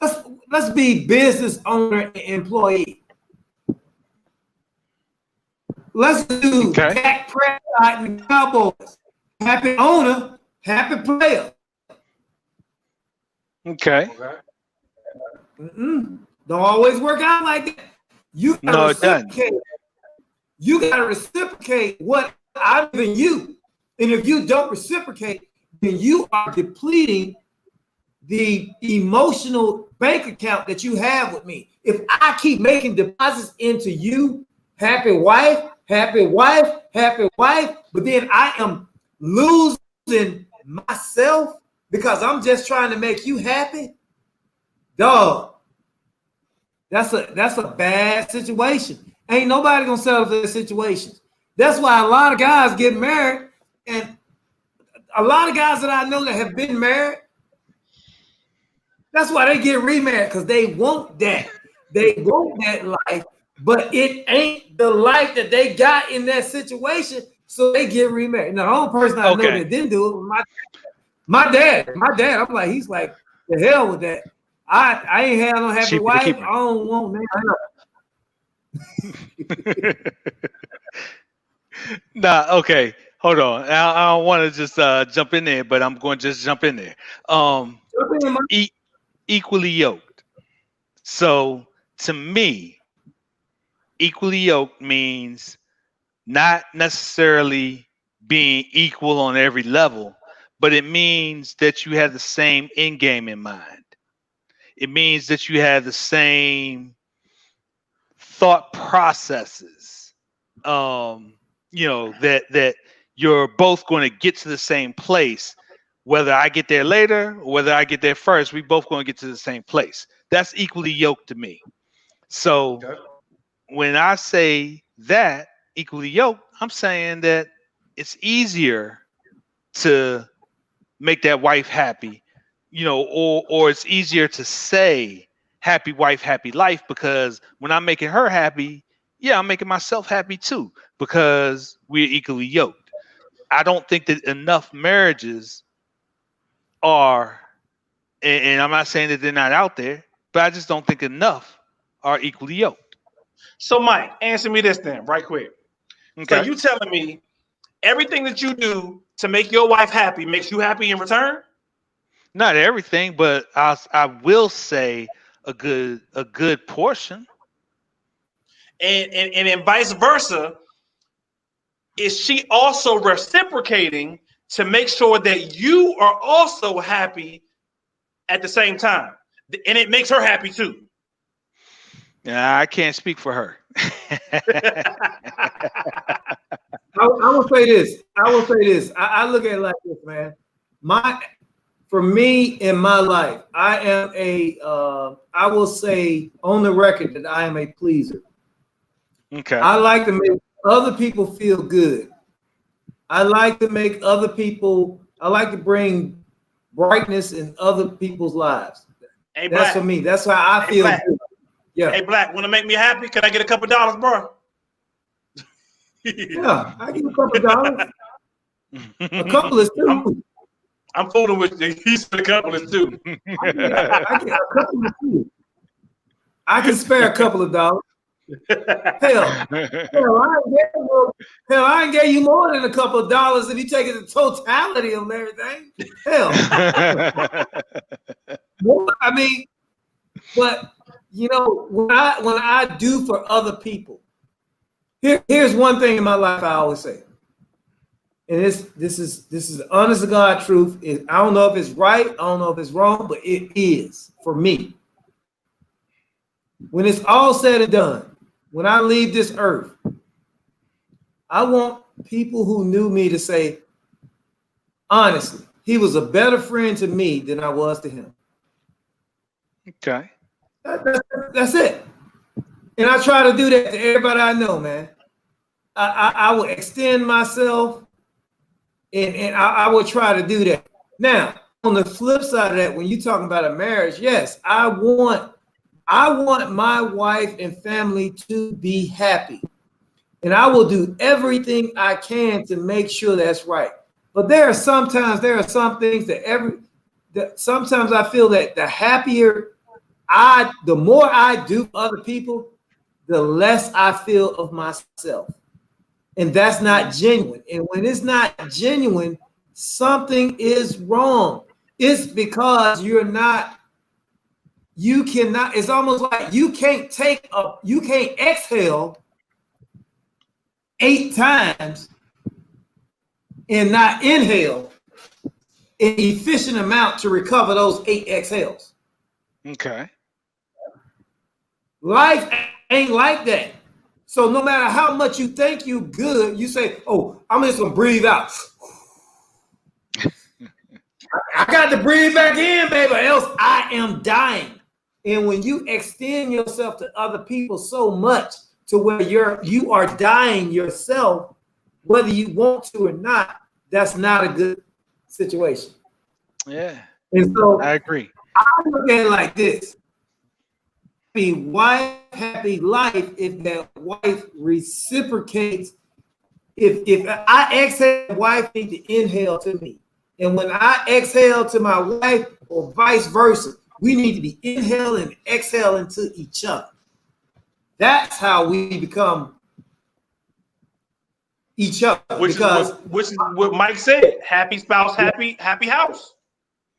Speaker 3: Let's be business owner and employee. Let's do Dak Prescott and the Cowboys. Happy owner, happy player.
Speaker 2: Okay.
Speaker 3: Don't always work out like that. You gotta reciprocate. You gotta reciprocate what I'm giving you. And if you don't reciprocate, then you are depleting the emotional bank account that you have with me. If I keep making deposits into you, happy wife, happy wife, happy wife, but then I am losing myself because I'm just trying to make you happy, dog. That's a bad situation. Ain't nobody gonna settle for that situation. That's why a lot of guys get married, and a lot of guys that I know that have been married, that's why they get remarried, because they want that. They want that life, but it ain't the life that they got in that situation, so they get remarried. Now, the only person I know that didn't do it was my dad. My dad, I'm like, he's like, the hell with that. I ain't had no happy wife. I don't want that.
Speaker 2: Nah, okay. Hold on. I don't want to just jump in there, but I'm going to just jump in there. Equally yoked. So to me, equally yoked means not necessarily being equal on every level, but it means that you have the same end game in mind. It means that you have the same thought processes. That you're both going to get to the same place. Whether I get there later or whether I get there first, we both going to get to the same place. That's equally yoked to me. So when I say that equally yoked, I'm saying that it's easier to make that wife happy, or it's easier to say happy wife, happy life, because when I'm making her happy, I'm making myself happy too, because we're equally yoked. I don't think that enough marriages are, and I'm not saying that they're not out there, but I just don't think enough are equally yoked.
Speaker 1: So, Mike, answer me this then, right quick. Okay. So you telling me everything that you do to make your wife happy makes you happy in return?
Speaker 2: Not everything, but I will say a good portion.
Speaker 1: And then vice versa, is she also reciprocating to make sure that you are also happy at the same time? And it makes her happy too.
Speaker 2: I can't speak for her.
Speaker 3: I will say this. I look at it like this, man. For me in my life, I am I will say on the record that I am a pleaser.
Speaker 2: Okay.
Speaker 3: I like to make other people feel good. I like to bring brightness in other people's lives.
Speaker 1: Hey,
Speaker 3: that's
Speaker 1: Black.
Speaker 3: For me. That's how I feel
Speaker 1: Black.
Speaker 3: good. Yeah.
Speaker 1: Hey, Black, want to make me happy? Can I get a couple dollars, bro?
Speaker 3: Yeah, I give a couple dollars. A couple is two.
Speaker 1: I'm fooling with you. He said a couple is two.
Speaker 3: I get a couple is two. I can spare a couple of dollars. Hell, I ain't gave you more than a couple of dollars if you take it the totality of everything. Hell. I mean, but when I do for other people, here's one thing in my life I always say, and this is honest to God truth. I don't know if it's right, I don't know if it's wrong, but it is for me. When it's all said and done, when I leave this earth, I want people who knew me to say, honestly, he was a better friend to me than I was to him.
Speaker 2: Okay.
Speaker 3: That's it. And I try to do that to everybody I know, man. I will extend myself, and I will try to do that. Now, on the flip side of that, when you're talking about a marriage, yes, I want my wife and family to be happy. And I will do everything I can to make sure that's right. But there are some things that sometimes I feel that the more I do for other people, the less I feel of myself. And that's not genuine. And when it's not genuine, something is wrong. It's because you cannot, it's almost like you can't exhale 8 times and not inhale an efficient amount to recover those 8 exhales.
Speaker 2: Okay.
Speaker 3: Life ain't like that. So no matter how much you think you good, you say, oh, I'm just gonna breathe out. I got to breathe back in, baby, or else I am dying. And when you extend yourself to other people so much to where you are dying yourself, whether you want to or not, that's not a good situation.
Speaker 2: Yeah.
Speaker 3: And so
Speaker 2: I agree.
Speaker 3: I look at it like this. Happy wife, happy life if that wife reciprocates. If I exhale, the wife needs to inhale to me. And when I exhale to my wife or vice versa, we need to be inhaling and exhaling to each other. That's how we become each other.
Speaker 1: Which is what Mike said. Happy spouse, happy house.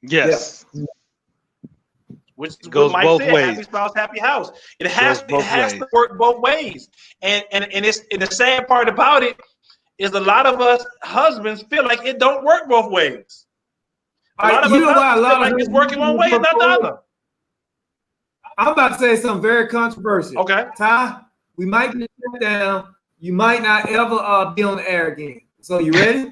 Speaker 2: Yes.
Speaker 3: Yeah.
Speaker 1: Which is
Speaker 2: goes
Speaker 1: what Mike
Speaker 2: both
Speaker 1: said.
Speaker 2: ways.
Speaker 1: Happy spouse, happy house. It has
Speaker 2: ways.
Speaker 1: to work both ways. And the sad part about it is a lot of us husbands feel like it don't work both ways. A lot of us husbands feel like it's working one way and not the other.
Speaker 3: I'm about to say something very controversial.
Speaker 1: Okay.
Speaker 3: Ty, we might get shut down. You might not ever be on the air again. So you ready?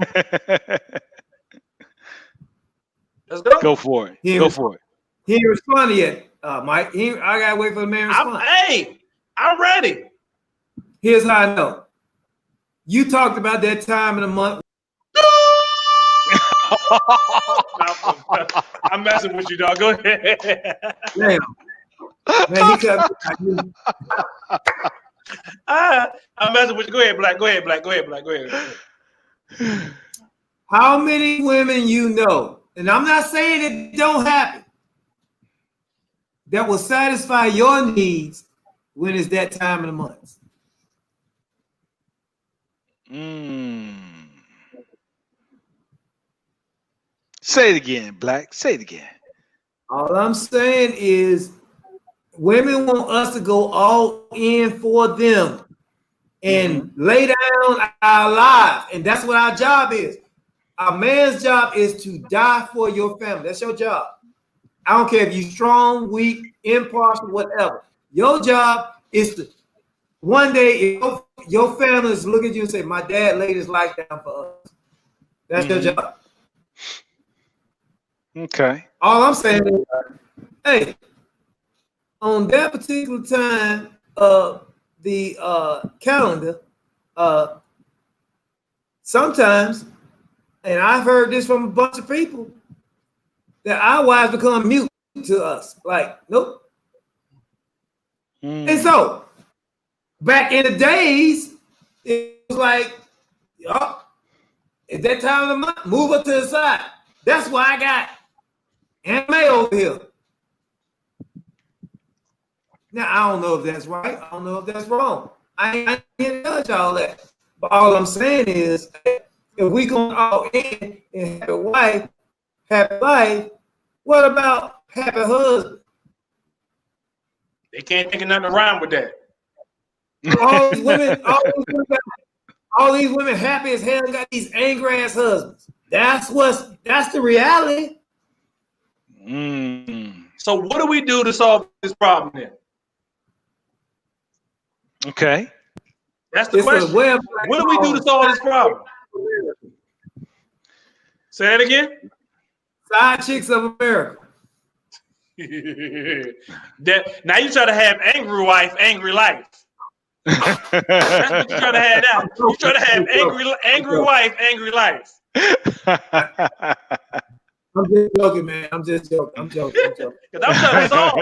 Speaker 1: Let's go.
Speaker 2: Go for it. Go for it.
Speaker 3: He ain't responded yet, Mike. I gotta wait for the man to respond.
Speaker 1: I'm ready.
Speaker 3: Here's how I know. You talked about that time in the month.
Speaker 1: I'm messing with you, dog. Go ahead.
Speaker 3: Damn. Man, he cut me.
Speaker 1: I'm messing with you. Go ahead, Black. Go ahead.
Speaker 3: How many women you know, and I'm not saying it don't happen, that will satisfy your needs when it's that time of the month?
Speaker 2: Say it again, Black. Say it again.
Speaker 3: All I'm saying is women want us to go all in for them and lay down our lives. And that's what our job is. A man's job is to die for your family. That's your job. I don't care if you're strong, weak, impartial, whatever. Your job is to one day, if your family is looking at you and say, my dad laid his life down for us. That's your job.
Speaker 2: Okay.
Speaker 3: All I'm saying is, hey, on that particular time of the calendar, sometimes, and I've heard this from a bunch of people, that our wives become mute to us. Like, nope. And so, back in the days, it was like, oh, at that time of the month, move her to the side. That's why I got M.A. over here. Now, I don't know if that's right. I don't know if that's wrong. I can't judge all that. But all I'm saying is, if we going all in and have a wife, happy life, what about happy husband?
Speaker 1: They can't think of nothing around with that.
Speaker 3: All these women happy as hell got these angry ass husbands. That's the reality.
Speaker 1: So what do we do to solve this problem then?
Speaker 2: Okay.
Speaker 1: That's the question. What do we do to solve this problem? Say that again.
Speaker 3: Side chicks of America.
Speaker 1: Now you try to have angry wife, angry life. That's what you try to have now. You try to have angry wife, angry life.
Speaker 3: I'm just joking, man. I'm joking.
Speaker 1: Because I'm trying to solve.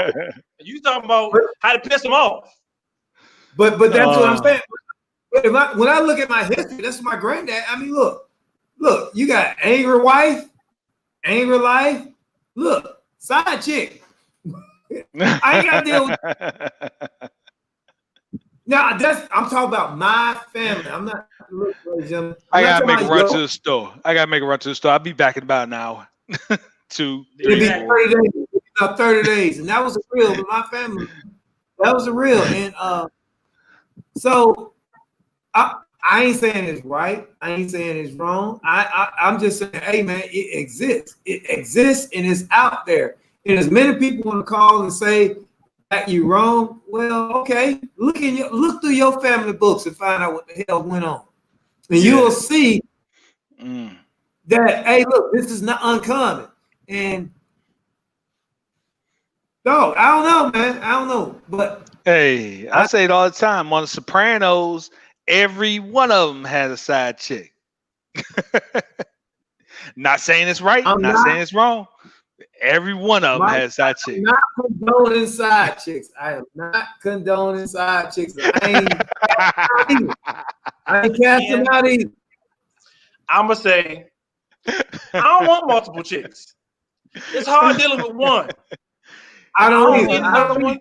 Speaker 1: You talking about how to piss them off.
Speaker 3: But that's what I'm saying. when I look at my history, that's my granddad. I mean, look, you got angry wife, angry life. Look, side chick. I ain't got to deal with. Now I'm talking about my family. I'm not. Look, ladies and gentlemen,
Speaker 2: I gotta make a run to the store. I'll be back in about an hour. 2, 3,
Speaker 3: It'll be 30 days. About 30 days, and that was real with my family. That was real, and so I ain't saying it's right. I ain't saying it's wrong. I'm just saying, hey man, it exists. It exists, and it's out there. And as many people want to call and say that you wrong, well, okay, look through your family books and find out what the hell went on, and you will see that. Hey, look, this is not uncommon. And dog, I don't know, man. I don't know, but
Speaker 2: hey, I say it all the time. On The Sopranos, every one of them had a side chick. Not saying it's right, not saying it's wrong. Every one of them has side chicks.
Speaker 3: I'm not condoning side chicks. I am not condoning side chicks. I ain't casting out either.
Speaker 1: I'm gonna say I don't want multiple chicks. It's hard dealing with one.
Speaker 3: I don't
Speaker 1: need another one.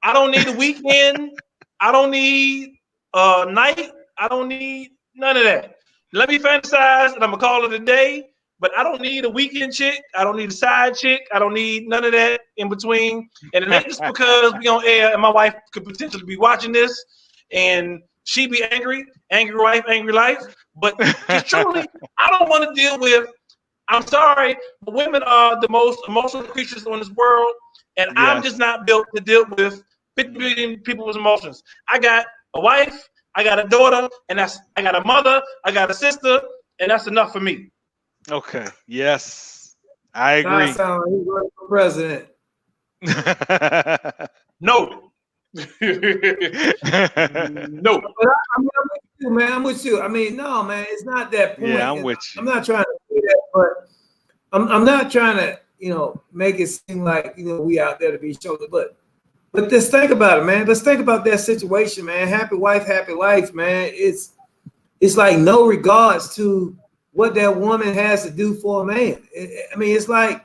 Speaker 1: I don't need a weekend. I don't need a night. I don't need none of that. Let me fantasize, and I'm gonna call it a day. But I don't need a weekend chick. I don't need a side chick. I don't need none of that in between. And it ain't just because we on air and my wife could potentially be watching this and she be angry wife, angry life. But just truly, I don't want to deal with. I'm sorry, but women are the most emotional creatures on this world, and I'm just not built to deal with 50 billion people with emotions. I got a wife, I got a daughter, and I got a mother, I got a sister, and that's enough for me.
Speaker 2: Okay. Yes, I agree.
Speaker 3: That sounds like he's running for president.
Speaker 1: No. No.
Speaker 3: But I'm with you, man. I'm with you. I mean, no, man. It's not that point.
Speaker 2: Yeah, I'm with you.
Speaker 3: I'm not trying to do that, but I'm not trying to, make it seem like we out there to be shoulder. But just think about it, man. Let's think about that situation, man. Happy wife, happy life, man. It's like no regards to what that woman has to do for a man. I mean, it's like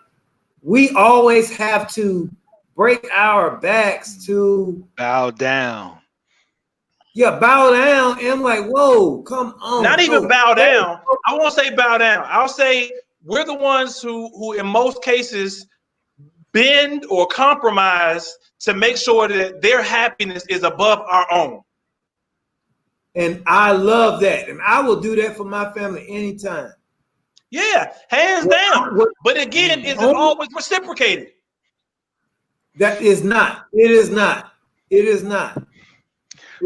Speaker 3: we always have to break our backs to
Speaker 2: bow down.
Speaker 3: Yeah, bow down. And I'm like, whoa, come on.
Speaker 1: Not even bow down. I won't say bow down. I'll say we're the ones who in most cases bend or compromise to make sure that their happiness is above our own.
Speaker 3: And I love that. And I will do that for my family anytime.
Speaker 1: Yeah, hands down. But again, is it always reciprocated?
Speaker 3: That is not. It is not. It is not.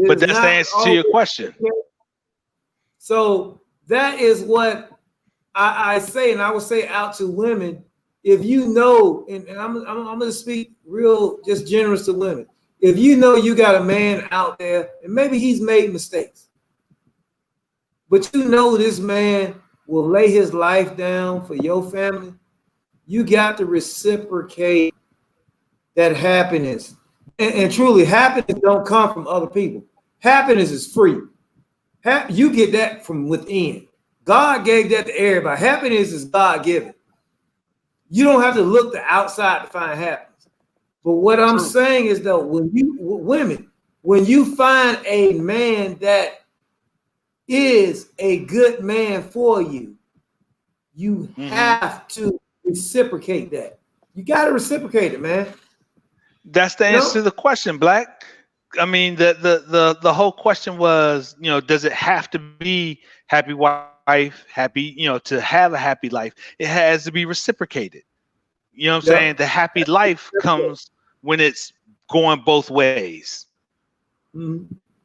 Speaker 2: But that's the answer to your question.
Speaker 3: So that is what I say, and I would say out to women. If you know, and I'm going to speak real, just generous to women. If you know you got a man out there, and maybe he's made mistakes, but you know this man will lay his life down for your family, you got to reciprocate that happiness. And truly, happiness don't come from other people. Happiness is free. You get that from within. God gave that to everybody. Happiness is God-given. You don't have to look to outside to find happiness. But what I'm saying is, though, when you find a man that is a good man for you, you have to reciprocate that. You got to reciprocate it, man.
Speaker 2: That's the answer to the question, Black. I mean, the whole question was, does it have to be happy wife, happy, to have a happy life? It has to be reciprocated. You know what I'm saying? The happy life comes when it's going both ways.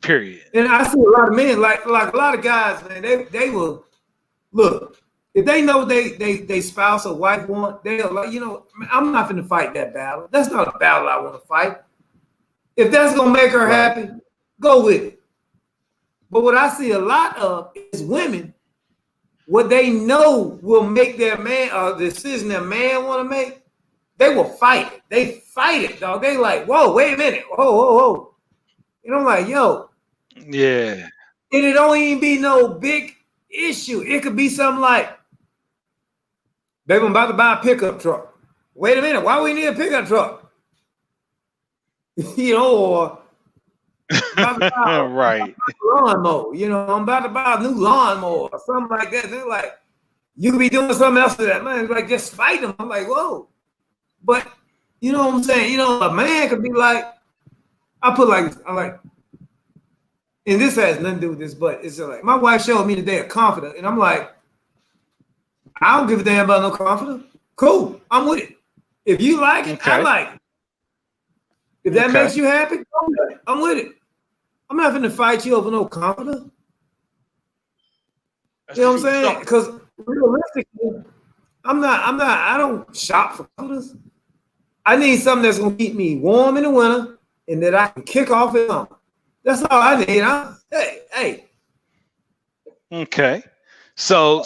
Speaker 2: Period.
Speaker 3: And I see a lot of men, like a lot of guys, man, they will look. If they know they spouse or wife want, they'll like, I'm not going to fight that battle. That's not a battle I want to fight. If that's going to make her happy, go with it. But what I see a lot of is women, what they know will make their man or the decision their man want to make, they will fight it. They fight it, dog. They like, whoa, wait a minute. Whoa. And I'm like, yo.
Speaker 2: Yeah.
Speaker 3: And it don't even be no big issue. It could be something like, baby, I'm about to buy a pickup truck. Wait a minute, why we need a pickup truck? You know, or I'm about to buy
Speaker 2: right.
Speaker 3: a lawnmower. You know, I'm about to buy a new lawnmower or something like that. They're like, you could be doing something else to that man. Like, just fight him. I'm like, whoa. But you know what I'm saying? You know, a man could be like, I'm like, and this has nothing to do with this, but it's like my wife showed me today a comforter, and I'm like, I don't give a damn about no comforter. Cool, I'm with it. If you like it, I like it. If that makes you happy, I'm with it. I'm not going to fight you over no comforter. You know what I'm saying? Because realistically, I don't shop for comforters. I need something that's going to keep me warm in the winter and that I can kick off in summer. That's all I need. Hey.
Speaker 2: Okay. So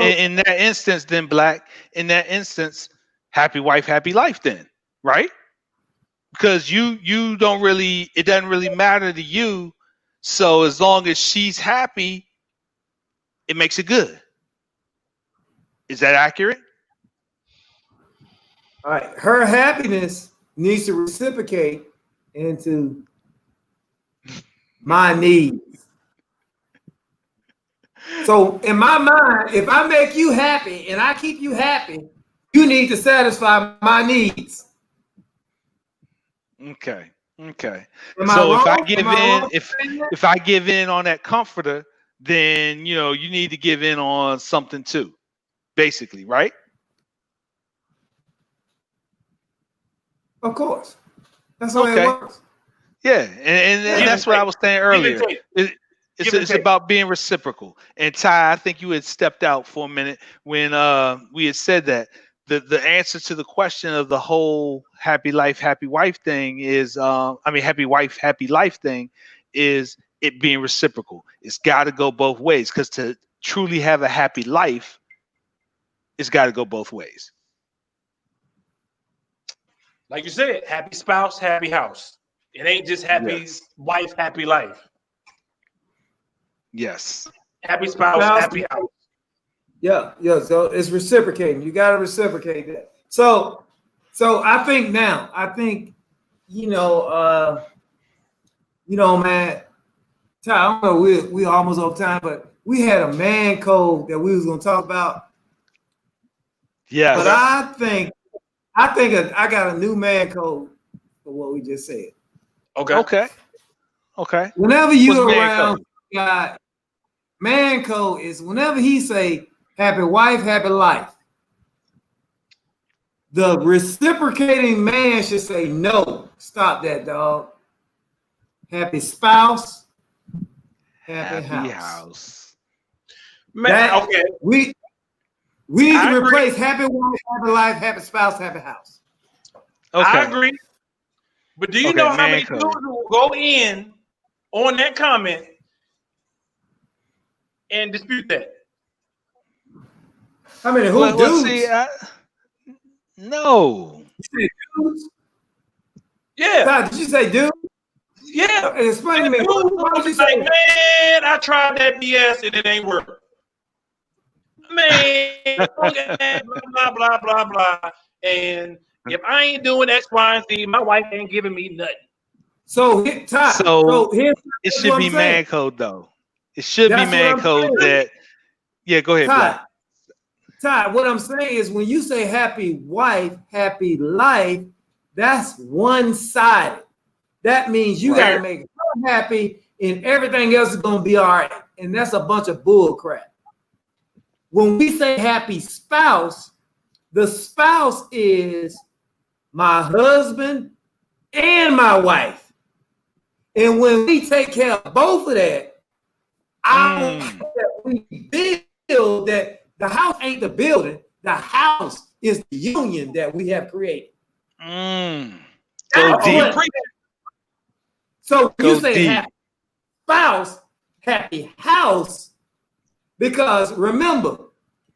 Speaker 2: in that instance, then Black, in that instance, happy wife, happy life then, right? Because you don't really, it doesn't really matter to you. So as long as she's happy, it makes it good. Is that accurate?
Speaker 3: All right. Her happiness needs to reciprocate into my needs. So in my mind, if I make you happy and I keep you happy, you need to satisfy my needs.
Speaker 2: Okay. So if I give in on that comforter, then you need to give in on something too, basically, right?
Speaker 3: Of course. That's the way it works.
Speaker 2: Yeah, and that's what I was saying earlier. It's about being reciprocal. And Ty, I think you had stepped out for a minute when we had said that the answer to the question of the whole happy life, happy wife thing is, happy wife, happy life thing is it being reciprocal. It's got to go both ways, because to truly have a happy life, it's got to go both ways.
Speaker 1: Like you said, happy spouse, happy house. It ain't just happy wife, happy life.
Speaker 2: Yes.
Speaker 1: Happy spouse, happy house.
Speaker 3: Yeah. So it's reciprocating. You got to reciprocate that. So I think, man, Ty, I don't know, we almost over time, but we had a man code that we was going to talk about.
Speaker 2: Yeah.
Speaker 3: But I think I got a new man code for what we just said.
Speaker 2: Okay.
Speaker 3: Whenever you're around, God, man code is whenever he say happy wife, happy life, the reciprocating man should say, no, stop that, dog. Happy spouse, happy house.
Speaker 1: Man,
Speaker 3: we need to replace happy wife, happy life, happy spouse, happy house.
Speaker 1: Okay. I agree. But do you know how many dudes will go in on that comment and dispute that?
Speaker 3: How many? Who dudes?
Speaker 2: No.
Speaker 3: You say dudes?
Speaker 1: Yeah.
Speaker 3: Todd, did you say dude?
Speaker 1: Yeah.
Speaker 3: Explain to me. Why would you say,
Speaker 1: man, I tried that BS and it ain't working. Man, blah, blah, blah, blah. And if I ain't doing X, Y, and Z, my wife ain't giving me nothing.
Speaker 3: So, Todd,
Speaker 2: it should be man code, though. It should be man code that. Yeah, go ahead,
Speaker 3: Todd, what I'm saying is when you say happy wife, happy life, that's one-sided. That means you got to make her happy and everything else is going to be all right. And that's a bunch of bull crap. When we say happy spouse, the spouse is my husband and my wife. And when we take care of both of that, we build that. The house ain't the building. The house is the union that we have created.
Speaker 2: Go deep.
Speaker 3: So you say happy spouse, happy house, because remember,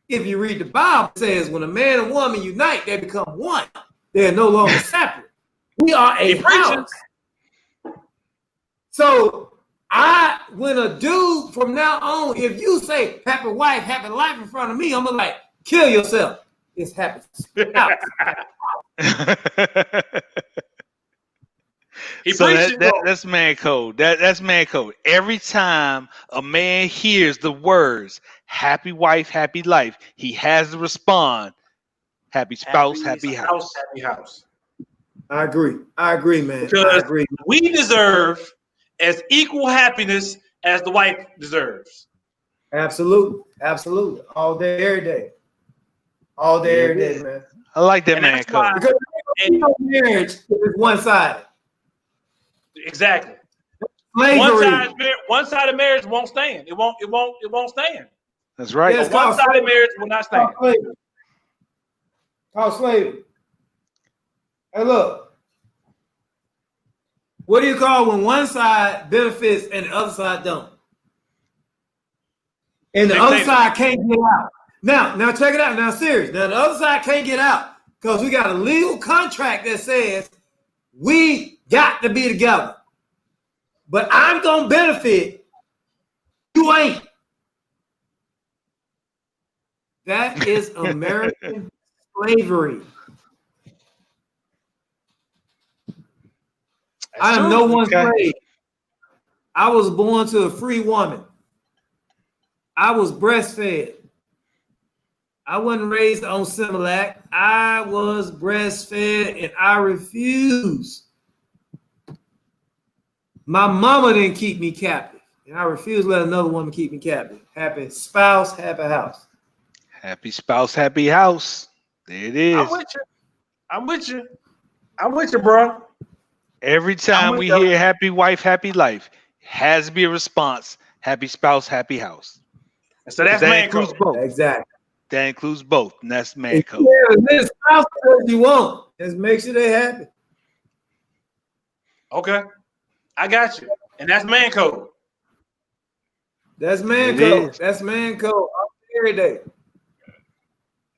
Speaker 3: if you read the Bible, it says when a man and woman unite, they become one. They are no longer separate. We are a house. So When a dude from now on, if you say happy wife, happy life in front of me, I'm gonna like kill yourself. It's happy spouse.
Speaker 2: So that's man code. That's man code. Every time a man hears the words "happy wife, happy life," he has to respond, "Happy spouse, happy house."
Speaker 1: Happy house.
Speaker 3: I agree, man.
Speaker 1: Because
Speaker 3: I agree.
Speaker 1: we deserve as equal happiness as the wife deserves.
Speaker 3: Absolutely. All day, every day. All day, every day, man.
Speaker 2: I like that man code.
Speaker 3: Because marriage is one-sided.
Speaker 1: Exactly.
Speaker 3: Slavery.
Speaker 1: One side of marriage won't stand. It won't stand.
Speaker 2: That's right.
Speaker 3: Yes,
Speaker 1: one side of marriage will not stand.
Speaker 3: Called slavery. Hey, look. What do you call when one side benefits and the other side don't? And the other side can't get out. Now check it out. Now, serious. Now, the other side can't get out because we got a legal contract that says we got to be together. But I'm going to benefit. You ain't. That is American slavery. I am no one's slave. I was born to a free woman. I was breastfed. I wasn't raised on Similac. I was breastfed and I refuse. My mama didn't keep me captive. And I refuse to let another woman keep me captive. Happy spouse, happy house.
Speaker 2: Happy spouse, happy house. There it is.
Speaker 1: I'm with you, bro.
Speaker 2: Every time we hear happy wife, happy life, has to be a response. Happy spouse, happy house.
Speaker 1: So that's man code.
Speaker 3: Both. Exactly.
Speaker 2: That includes both, and that's man code.
Speaker 3: Yeah, spouse you want. Just make sure they're happy.
Speaker 1: Okay. I got you. And that's man code.
Speaker 3: That's man code. That's man code every day.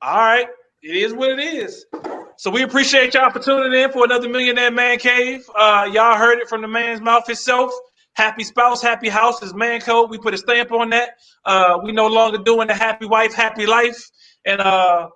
Speaker 1: All right. It is what it is. So we appreciate y'all for tuning in for another Millionaire Man Cave. Y'all heard it from the man's mouth himself. Happy spouse, happy house is man code. We put a stamp on that. We no longer doing the happy wife, happy life. And I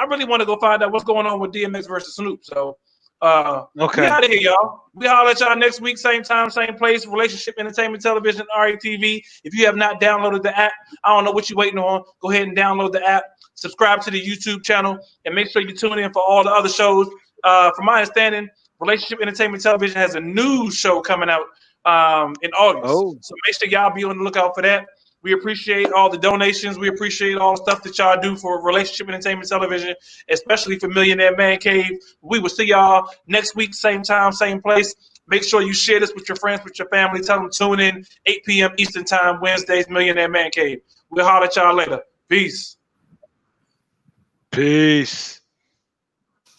Speaker 1: really want to go find out what's going on with DMX versus Snoop. So okay. We out of here, y'all. We holler at y'all next week, same time, same place. Relationship Entertainment Television, RETV. If you have not downloaded the app, I don't know what you're waiting on. Go ahead and download the app. Subscribe to the YouTube channel and make sure you tune in for all the other shows. From my understanding, Relationship Entertainment Television has a new show coming out in August. So make sure y'all be on the lookout for that. We appreciate all the donations. We appreciate all the stuff that y'all do for Relationship Entertainment Television, especially for Millionaire Man Cave. We will see y'all next week, same time, same place. Make sure you share this with your friends, with your family. Tell them to tune in 8 p.m. Eastern Time, Wednesdays, Millionaire Man Cave. We'll holler at y'all later. Peace.
Speaker 2: Peace.